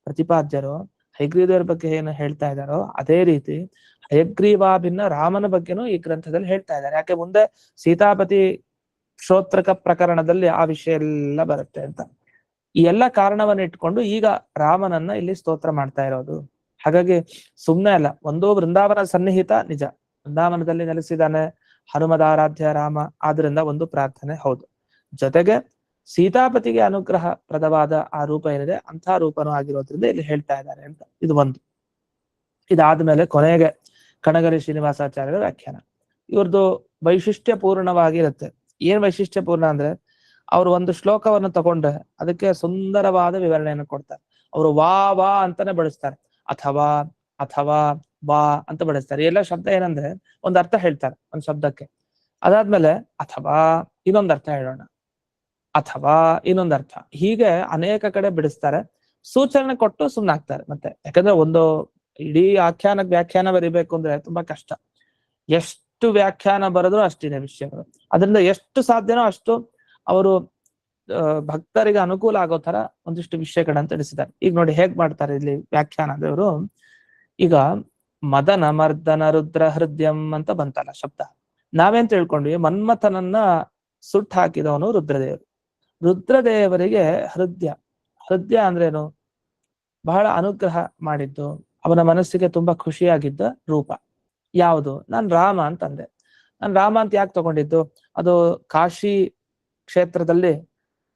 ಪ್ರತಿಪಾದ್ಯರೋ, ಹಯಗ್ರೀವ ದೇವರ ಬಗ್ಗೆ ಏನು ಹೇಳ್ತಾ ಇದ್ದಾರೋ, ಅದೇ ರೀತಿ ಹಯಗ್ರೀವಾಭಿನ್ನ ರಾಮನ ಬಗ್ಗೆನೂ ಈ ಗ್ರಂಥದಲ್ಲಿ ಹೇಳ್ತಾ ಇದ್ದಾರೆ. ಯಾಕೆ ಮುಂದೆ ಸೀತಾಪತಿ ಶ್ರೋತ್ರಕ ಪ್ರಕರಣದಲ್ಲಿ ಆ ವಿಷಯ ಎಲ್ಲ ಬರುತ್ತೆ ಅಂತ. ಈ ಎಲ್ಲ ಕಾರಣವನ್ನ ಇಟ್ಕೊಂಡು ಈಗ ರಾಮನನ್ನ ಇಲ್ಲಿ ಸ್ತೋತ್ರ ಮಾಡ್ತಾ ಇರೋದು. ಹಾಗಾಗಿ ಸುಮ್ನೆ ಅಲ್ಲ, ಒಂದು ವೃಂದಾವನ ಸನ್ನಿಹಿತ ನಿಜ, ವೃಂದಾವನದಲ್ಲಿ ನೆಲೆಸಿದಾನೆ ಹನುಮದಾರಾಧ್ಯ ರಾಮ, ಆದ್ರಿಂದ ಒಂದು ಪ್ರಾರ್ಥನೆ ಹೌದು. ಜೊತೆಗೆ ಸೀತಾಪತಿಗೆ ಅನುಗ್ರಹ ಪ್ರದವಾದ ಆ ರೂಪ ಏನಿದೆ ಅಂಥ ರೂಪನೂ ಆಗಿರೋದ್ರಿಂದ ಇಲ್ಲಿ ಹೇಳ್ತಾ ಇದ್ದಾರೆ ಅಂತ ಇದು ಒಂದು. ಇದಾದ್ಮೇಲೆ ಕೊನೆಗೆ ಕಣಗರಿ ಶ್ರೀನಿವಾಸಾಚಾರ್ಯರ ವ್ಯಾಖ್ಯಾನ. ಇವ್ರದ್ದು ವೈಶಿಷ್ಟ್ಯ ಪೂರ್ಣವಾಗಿರುತ್ತೆ. ಏನ್ ವೈಶಿಷ್ಟ್ಯ ಪೂರ್ಣ ಅಂದ್ರೆ ಅವರು ಒಂದು ಶ್ಲೋಕವನ್ನು ತಗೊಂಡ್ರೆ ಅದಕ್ಕೆ ಸುಂದರವಾದ ವಿವರಣೆಯನ್ನು ಕೊಡ್ತಾರೆ. ಅವರು ವಾ ಅಂತಾನೆ ಬಳಸ್ತಾರೆ. ಅಥವಾ ಅಥವಾ ವಾ ಅಂತ ಬಳಸ್ತಾರೆ. ಎಲ್ಲ ಶಬ್ದ ಏನಂದ್ರೆ ಒಂದು ಅರ್ಥ ಹೇಳ್ತಾರೆ ಒಂದು ಶಬ್ದಕ್ಕೆ, ಅದಾದ್ಮೇಲೆ ಅಥವಾ ಇನ್ನೊಂದು ಅರ್ಥ ಹೇಳೋಣ, ಅಥವಾ ಇನ್ನೊಂದು ಅರ್ಥ, ಹೀಗೆ ಅನೇಕ ಕಡೆ ಬಿಡಿಸ್ತಾರೆ. ಸೂಚನೆ ಕೊಟ್ಟು ಸುಮ್ಮನಾಗ್ತಾರೆ ಮತ್ತೆ. ಯಾಕಂದ್ರೆ ಒಂದು ಇಡೀ ಆಖ್ಯಾನಕ್ಕೆ ವ್ಯಾಖ್ಯಾನ ಬರಿಬೇಕು ಅಂದ್ರೆ ತುಂಬಾ ಕಷ್ಟ. ಎಷ್ಟು ವ್ಯಾಖ್ಯಾನ ಬರೆದ್ರು ಅಷ್ಟಿದೆ ವಿಷಯಗಳು. ಅದರಿಂದ ಎಷ್ಟು ಸಾಧ್ಯನೋ ಅಷ್ಟು ಅವರು ಭಕ್ತರಿಗೆ ಅನುಕೂಲ ಆಗೋ ತರ ಒಂದಿಷ್ಟು ವಿಷಯಗಳನ್ನ ತಿಳಿಸಿದ್ದಾರೆ. ಈಗ ನೋಡಿ ಹೇಗ್ ಮಾಡ್ತಾರೆ ಇಲ್ಲಿ ವ್ಯಾಖ್ಯಾನದವರು. ಈಗ ಮದನ ಮರ್ದನ ರುದ್ರ ಹೃದಯಂ ಅಂತ ಬಂತಲ್ಲ ಶಬ್ದ, ನಾವೇನ್ ತಿಳ್ಕೊಂಡ್ವಿ, ಮನ್ಮಥನನ್ನ ಸುಟ್ಟು ಹಾಕಿದವನು ರುದ್ರದೇವರು. ರುದ್ರದೇವರಿಗೆ ಹೃದಯ ಅಂದ್ರೇನು, ಬಹಳ ಅನುಗ್ರಹ ಮಾಡಿದ್ದು, ಅವನ ಮನಸ್ಸಿಗೆ ತುಂಬಾ ಖುಷಿಯಾಗಿದ್ದ ರೂಪ ಯಾವುದು, ನಾನ್ ರಾಮ ಅಂತಂದೆ. ನಾನ್ ರಾಮ ಅಂತ ಯಾಕೆ ತಗೊಂಡಿದ್ದು, ಅದು ಕಾಶಿ ಕ್ಷೇತ್ರದಲ್ಲಿ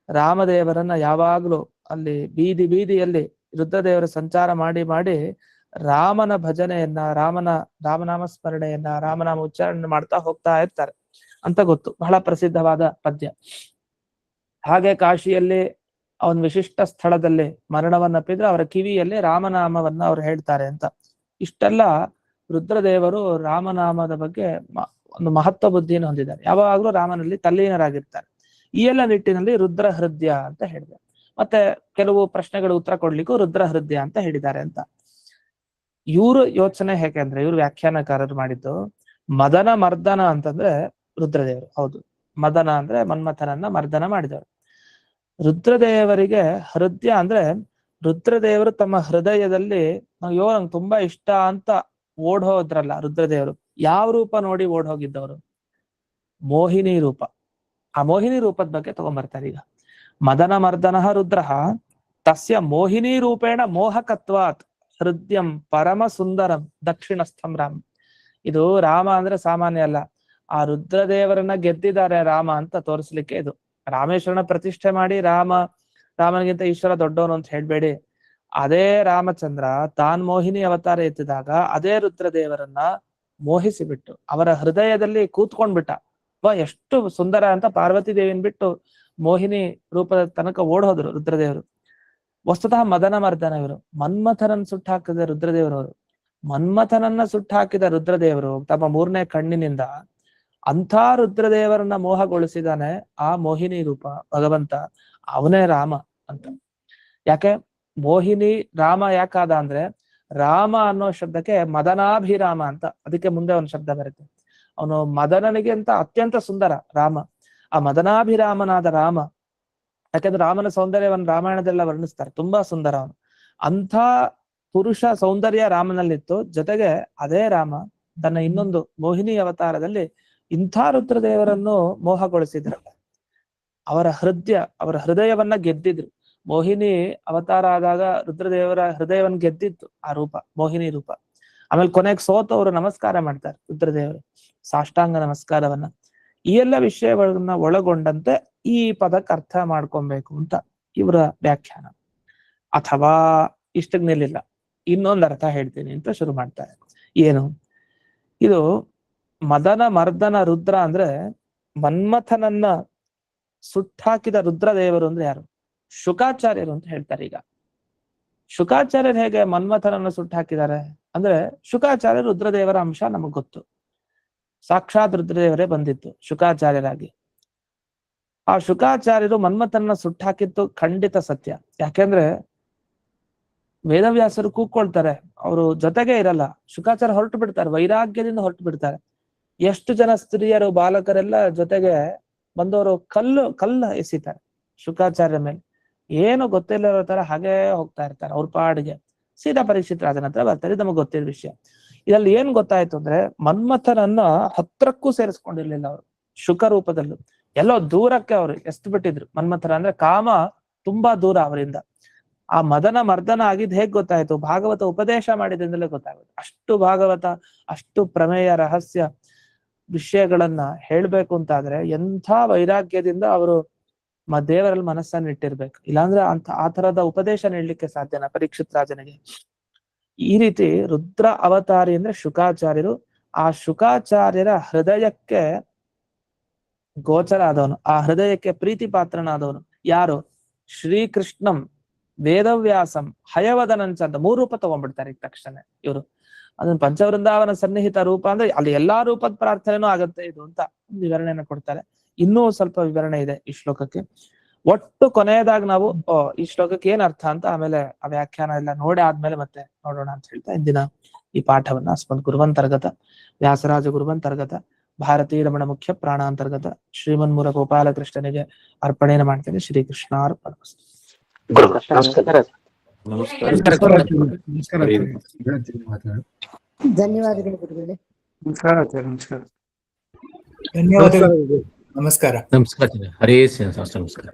ರಾಮದೇವರನ್ನ ಯಾವಾಗ್ಲೂ ಅಲ್ಲಿ ಬೀದಿ ಬೀದಿಯಲ್ಲಿ ರುದ್ರದೇವರ ಸಂಚಾರ ಮಾಡಿ ಮಾಡಿ ರಾಮನ ಭಜನೆಯನ್ನ, ರಾಮನಾಮ ಸ್ಮರಣೆಯನ್ನ, ರಾಮನಾಮ ಉಚ್ಚಾರಣೆ ಮಾಡ್ತಾ ಹೋಗ್ತಾ ಇರ್ತಾರೆ ಅಂತ ಗೊತ್ತು. ಬಹಳ ಪ್ರಸಿದ್ಧವಾದ ಪದ್ಯ. ಹಾಗೆ ಕಾಶಿಯಲ್ಲಿ ಅವನ್ ವಿಶಿಷ್ಟ ಸ್ಥಳದಲ್ಲಿ ಮರಣವನ್ನಪ್ಪಿದ್ರೆ ಅವರ ಕಿವಿಯಲ್ಲಿ ರಾಮನಾಮವನ್ನ ಅವ್ರು ಹೇಳ್ತಾರೆ ಅಂತ. ಇಷ್ಟೆಲ್ಲ ರುದ್ರದೇವರು ರಾಮನಾಮದ ಬಗ್ಗೆ ಒಂದು ಮಹತ್ವ ಬುದ್ಧಿಯನ್ನು ಹೊಂದಿದ್ದಾರೆ. ಯಾವಾಗ್ಲೂ ರಾಮನಲ್ಲಿ ತಲ್ಲೀನರಾಗಿರ್ತಾರೆ. ಈ ಎಲ್ಲ ನಿಟ್ಟಿನಲ್ಲಿ ರುದ್ರ ಹೃದಯ ಅಂತ ಹೇಳಿದೆ. ಮತ್ತೆ ಕೆಲವು ಪ್ರಶ್ನೆಗಳು ಉತ್ತರ ಕೊಡ್ಲಿಕ್ಕೂ ರುದ್ರ ಹೃದಯ ಅಂತ ಹೇಳಿದ್ದಾರೆ ಅಂತ. ಇವ್ರು ಯೋಚನೆ ಹೇಗೆ ಅಂದ್ರೆ, ಇವ್ರು ವ್ಯಾಖ್ಯಾನಕಾರರು ಮಾಡಿದ್ದು ಮದನ ಮರ್ದನ ಅಂತಂದ್ರೆ ರುದ್ರದೇವರು ಹೌದು. ಮದನ ಅಂದ್ರೆ ಮನ್ಮಥನನ್ನ ಮರ್ದನ ಮಾಡಿದವರು. ರುದ್ರದೇವರಿಗೆ ಹೃದಯ ಅಂದ್ರೆ ರುದ್ರದೇವರು ತಮ್ಮ ಹೃದಯದಲ್ಲಿ ನಂಗೆ ತುಂಬಾ ಇಷ್ಟ ಅಂತ ಓಡ್ ಹೋದ್ರಲ್ಲ ರುದ್ರದೇವರು. ಯಾವ ರೂಪ ನೋಡಿ ಓಡ್ ಹೋಗಿದ್ದವರು, ಮೋಹಿನಿ ರೂಪ. ಆ ಮೋಹಿನಿ ರೂಪದ ಬಗ್ಗೆ ತಗೊಂಡ್ಬರ್ತಾರೆ. ಈಗ ಮದನ ಮರ್ದನ ರುದ್ರ ತಸ್ಯ ಮೋಹಿನಿ ರೂಪೇಣ ಮೋಹಕತ್ವಾತ್ ಹೃದಯಂ ಪರಮ ಸುಂದರಂ ದಕ್ಷಿಣಸ್ಥಂ ರಾಮ. ಇದು ರಾಮ ಅಂದ್ರೆ ಸಾಮಾನ್ಯ ಅಲ್ಲ, ಆ ರುದ್ರದೇವರನ್ನ ಗೆದ್ದಿದ್ದಾರೆ ರಾಮ ಅಂತ ತೋರಿಸ್ಲಿಕ್ಕೆ ಇದು. ರಾಮೇಶ್ವರನ ಪ್ರತಿಷ್ಠೆ ಮಾಡಿ ರಾಮನಿಗಿಂತ ಈಶ್ವರ ದೊಡ್ಡವನು ಅಂತ ಹೇಳ್ಬೇಡಿ. ಅದೇ ರಾಮಚಂದ್ರ ತಾನ್ ಮೋಹಿನಿ ಅವತಾರ ಎತ್ತಿದಾಗ ಅದೇ ರುದ್ರದೇವರನ್ನ ಮೋಹಿಸಿಬಿಟ್ಟು ಅವರ ಹೃದಯದಲ್ಲಿ ಕೂತ್ಕೊಂಡ್ಬಿಟ್ಟ. ಎಷ್ಟು ಸುಂದರ ಅಂತ ಪಾರ್ವತಿ ದೇವಿನ ಬಿಟ್ಟು ಮೋಹಿನಿ ರೂಪದ ತನಕ ಓಡೋದ್ರು ರುದ್ರದೇವರು. ವಸ್ತುತಃ ಮದನ ಮರ್ದನ ಇವರು. ಮನ್ಮಥನನ್ನ ಸುಟ್ಟಾಕಿದ ರುದ್ರದೇವರವರು. ಮನ್ಮಥನನ್ನ ಸುಟ್ಟಾಕಿದ ರುದ್ರದೇವರು ತಮ್ಮ 3ನೇ ಕಣ್ಣಿನಿಂದ ಅಂಥ ರುದ್ರದೇವರನ್ನ ಮೋಹಗೊಳಿಸಿದಾನೆ ಆ ಮೋಹಿನಿ ರೂಪ ಭಗವಂತ, ಅವನೇ ರಾಮ ಅಂತ. ಯಾಕೆ ಮೋಹಿನಿ ರಾಮ ಯಾಕಾದ ಅಂದ್ರೆ, ರಾಮ ಅನ್ನೋ ಶಬ್ದಕ್ಕೆ ಮದನಾಭಿರಾಮ ಅಂತ, ಅದಕ್ಕೆ ಮುಂದೆ ಒಂದು ಶಬ್ದ ಬರುತ್ತೆ. ಅವನು ಮದನನಿಗೆ ಅಂತ ಅತ್ಯಂತ ಸುಂದರ ರಾಮ, ಆ ಮದನಾಭಿರಾಮನಾದ ರಾಮ. ಯಾಕಂದ್ರೆ ರಾಮನ ಸೌಂದರ್ಯವನ್ನು ರಾಮಾಯಣದೆಲ್ಲ ವರ್ಣಿಸ್ತಾರೆ, ತುಂಬಾ ಸುಂದರ ಅವನು. ಅಂಥ ಪುರುಷ ಸೌಂದರ್ಯ ರಾಮನಲ್ಲಿತ್ತು. ಜೊತೆಗೆ ಅದೇ ರಾಮ ತನ್ನ ಇನ್ನೊಂದು ಮೋಹಿನಿ ಅವತಾರದಲ್ಲಿ ಇಂಥ ರುದ್ರದೇವರನ್ನು ಮೋಹಗೊಳಿಸಿದ್ರಲ್ಲ. ಅವರ ಹೃದಯವನ್ನ ಗೆದ್ದಿದ್ರು. ಮೋಹಿನಿ ಅವತಾರ ಆದಾಗ ರುದ್ರದೇವರ ಹೃದಯವನ್ನ ಗೆದ್ದಿತ್ತು ಆ ರೂಪ, ಮೋಹಿನಿ ರೂಪ. ಆಮೇಲೆ ಕೊನೆಗೆ ಸೋತು ಅವರು ನಮಸ್ಕಾರ ಮಾಡ್ತಾರೆ ರುದ್ರದೇವರು, ಸಾಷ್ಟಾಂಗ ನಮಸ್ಕಾರವನ್ನ. ಈ ಎಲ್ಲ ವಿಷಯಗಳನ್ನ ಒಳಗೊಂಡಂತೆ ಈ ಪದಕ್ಕೆ ಅರ್ಥ ಮಾಡ್ಕೊಬೇಕು ಅಂತ ಇವರ ವ್ಯಾಖ್ಯಾನ. ಅಥವಾ ಇಷ್ಟಕ್ಕೆ ನಿಲ್ಲಿಲ್ಲ, ಇನ್ನೊಂದು ಅರ್ಥ ಹೇಳ್ತೀನಿ ಅಂತ ಶುರು ಮಾಡ್ತಾರೆ. ಏನು ಇದು? ಮದನ ಮರ್ದನ ರುದ್ರ ಅಂದ್ರೆ ಮನ್ಮಥನನ್ನ ಸುಟ್ಟಾಕಿದ ರುದ್ರದೇವರು ಅಂದ್ರೆ ಯಾರು? ಶುಕಾಚಾರ್ಯರು ಅಂತ ಹೇಳ್ತಾರೆ. ಈಗ ಶುಕಾಚಾರ್ಯರು ಹೇಗೆ ಮನ್ಮಥನನ್ನ ಸುಟ್ಟಾಕಿದ್ದಾರೆ ಅಂದ್ರೆ, ಶುಕಾಚಾರ್ಯರು ರುದ್ರದೇವರ ಅಂಶ ನಮಗ್ ಗೊತ್ತು. ಸಾಕ್ಷಾತ್ ರುದ್ರದೇವರೇ ಬಂದಿತ್ತು ಶುಕಾಚಾರ್ಯರಾಗಿ. ಆ ಶುಕಾಚಾರ್ಯರು ಮನ್ಮಥನನ್ನ ಸುಟ್ಟಾಕಿತ್ತು ಖಂಡಿತ ಸತ್ಯ. ಯಾಕೆಂದ್ರೆ ವೇದವ್ಯಾಸರು ಕೂಕ್ಕೊಳ್ತಾರೆ, ಅವರು ಜೊತೆಗೆ ಇರಲ್ಲ. ಶುಕಾಚಾರ್ಯ ಹೊರಟು ಬಿಡ್ತಾರೆ, ವೈರಾಗ್ಯದಿಂದ ಹೊರಟು ಬಿಡ್ತಾರೆ. ಎಷ್ಟು ಜನ ಸ್ತ್ರೀಯರು ಬಾಲಕರೆಲ್ಲ ಜೊತೆಗೆ ಬಂದವರು ಕಲ್ಲು ಎಸಿತಾರೆ ಶುಕಾಚಾರ್ಯ ಮೇಲೆ. ಏನು ಗೊತ್ತಿಲ್ಲರೋ ತರ ಹಾಗೆ ಹೋಗ್ತಾ ಇರ್ತಾರೆ ಅವ್ರ ಪಾಡಿಗೆ. ಸೀದಾ ಪರೀಕ್ಷಿತ್ ರಾಜನ ಹತ್ರ ಬರ್ತಾರೆ. ನಮಗ್ ಗೊತ್ತಿರೋ ವಿಷಯ. ಇದ್ರಲ್ಲಿ ಏನ್ ಗೊತ್ತಾಯ್ತು ಅಂದ್ರೆ, ಮನ್ಮಥನನ್ನ ಹತ್ರಕ್ಕೂ ಸೇರಿಸ್ಕೊಂಡಿರ್ಲಿಲ್ಲ ಅವರು. ಶುಕ ರೂಪದಲ್ಲೂ ಎಲ್ಲೋ ದೂರಕ್ಕೆ ಅವರು ಎಸ್ತು ಬಿಟ್ಟಿದ್ರು ಮನ್ಮಥನ. ಅಂದ್ರೆ ಕಾಮ ತುಂಬಾ ದೂರ ಅವರಿಂದ. ಆ ಮದನ ಮರ್ದನ ಆಗಿದ್ ಹೇಗ್ ಗೊತ್ತಾಯ್ತು? ಭಾಗವತ ಉಪದೇಶ ಮಾಡಿದ್ರಿಂದಲೇ ಗೊತ್ತಾಗುತ್ತೆ. ಅಷ್ಟು ಭಾಗವತ, ಅಷ್ಟು ಪ್ರಮೇಯ ರಹಸ್ಯ ವಿಷಯಗಳನ್ನ ಹೇಳ್ಬೇಕು ಅಂತಾದ್ರೆ ಎಂಥ ವೈರಾಗ್ಯದಿಂದ ಅವರು ದೇವರಲ್ಲಿ ಮನಸ್ಸನ್ನ ಇಟ್ಟಿರ್ಬೇಕು. ಇಲ್ಲಾಂದ್ರೆ ಆ ತರದ ಉಪದೇಶ ನೀಡ್ಲಿಕ್ಕೆ ಸಾಧ್ಯನಾ ಪರೀಕ್ಷಿತ್ ರಾಜನಿಗೆ? ಈ ರೀತಿ ರುದ್ರ ಅವತಾರಿ ಅಂದ್ರೆ ಶುಕಾಚಾರ್ಯರು. ಆ ಶುಕಾಚಾರ್ಯರ ಹೃದಯಕ್ಕೆ ಗೋಚರ ಆದವನು, ಆ ಹೃದಯಕ್ಕೆ ಪ್ರೀತಿ ಪಾತ್ರನಾದವನು ಯಾರು? ಶ್ರೀಕೃಷ್ಣಂ, ವೇದವ್ಯಾಸಂ, ಹಯವದನಂಚ ಅಂತ 3 ರೂಪ ತಗೊಂಡ್ಬಿಡ್ತಾರೆ ಈಗ ತಕ್ಷಣ ಇವರು. ಅದನ್ನ ಪಂಚವೃಂದಾವನ ಸನ್ನಿಹಿತ ರೂಪ ಅಂದ್ರೆ ಅಲ್ಲಿ ಎಲ್ಲಾ ರೂಪದ ಪ್ರಾರ್ಥನೆನೂ ಆಗತ್ತೆ ಇದು ಅಂತ ವಿವರಣೆಯನ್ನು ಕೊಡ್ತಾರೆ. ಇನ್ನೂ ಸ್ವಲ್ಪ ವಿವರಣೆ ಇದೆ ಈ ಶ್ಲೋಕಕ್ಕೆ. ಒಟ್ಟು ಕೊನೆಯದಾಗ ನಾವು ಈ ಶ್ಲೋಕಕ್ಕೆ ಏನ್ ಅರ್ಥ ಅಂತ ಆಮೇಲೆ ಆ ವ್ಯಾಖ್ಯಾನ ಎಲ್ಲ ನೋಡಿ ಆದ್ಮೇಲೆ ಮತ್ತೆ ನೋಡೋಣ ಅಂತ ಹೇಳ್ತಾ ಇಂದಿನ ಈ ಪಾಠವನ್ನ ಅಸ್ಮದ್ ಗುರುವಂತರ್ಗತ ವ್ಯಾಸರಾಜ ಗುರುವಂತರ್ಗತ ಭಾರತೀಯ ರಮಣ ಮುಖ್ಯ ಪ್ರಾಣಾಂತರ್ಗತ ಶ್ರೀಮನ್ಮೂಲ ಗೋಪಾಲಕೃಷ್ಣನಿಗೆ ಅರ್ಪಣೆಯನ್ನು ಮಾಡ್ತೇನೆ. ಶ್ರೀಕೃಷ್ಣ ಅರ್ಪಣಮಸ್ತು. ಧನ್ಯವಾದಗಳು ಗುರುಗಳೇ. ನಮಸ್ಕಾರ. ಧನ್ಯವಾದಗಳು. ನಮಸ್ಕಾರ. ನಮಸ್ಕಾರ. ಹರೇ ಶ್ರೀನಿವಾಸ. ನಮಸ್ಕಾರ.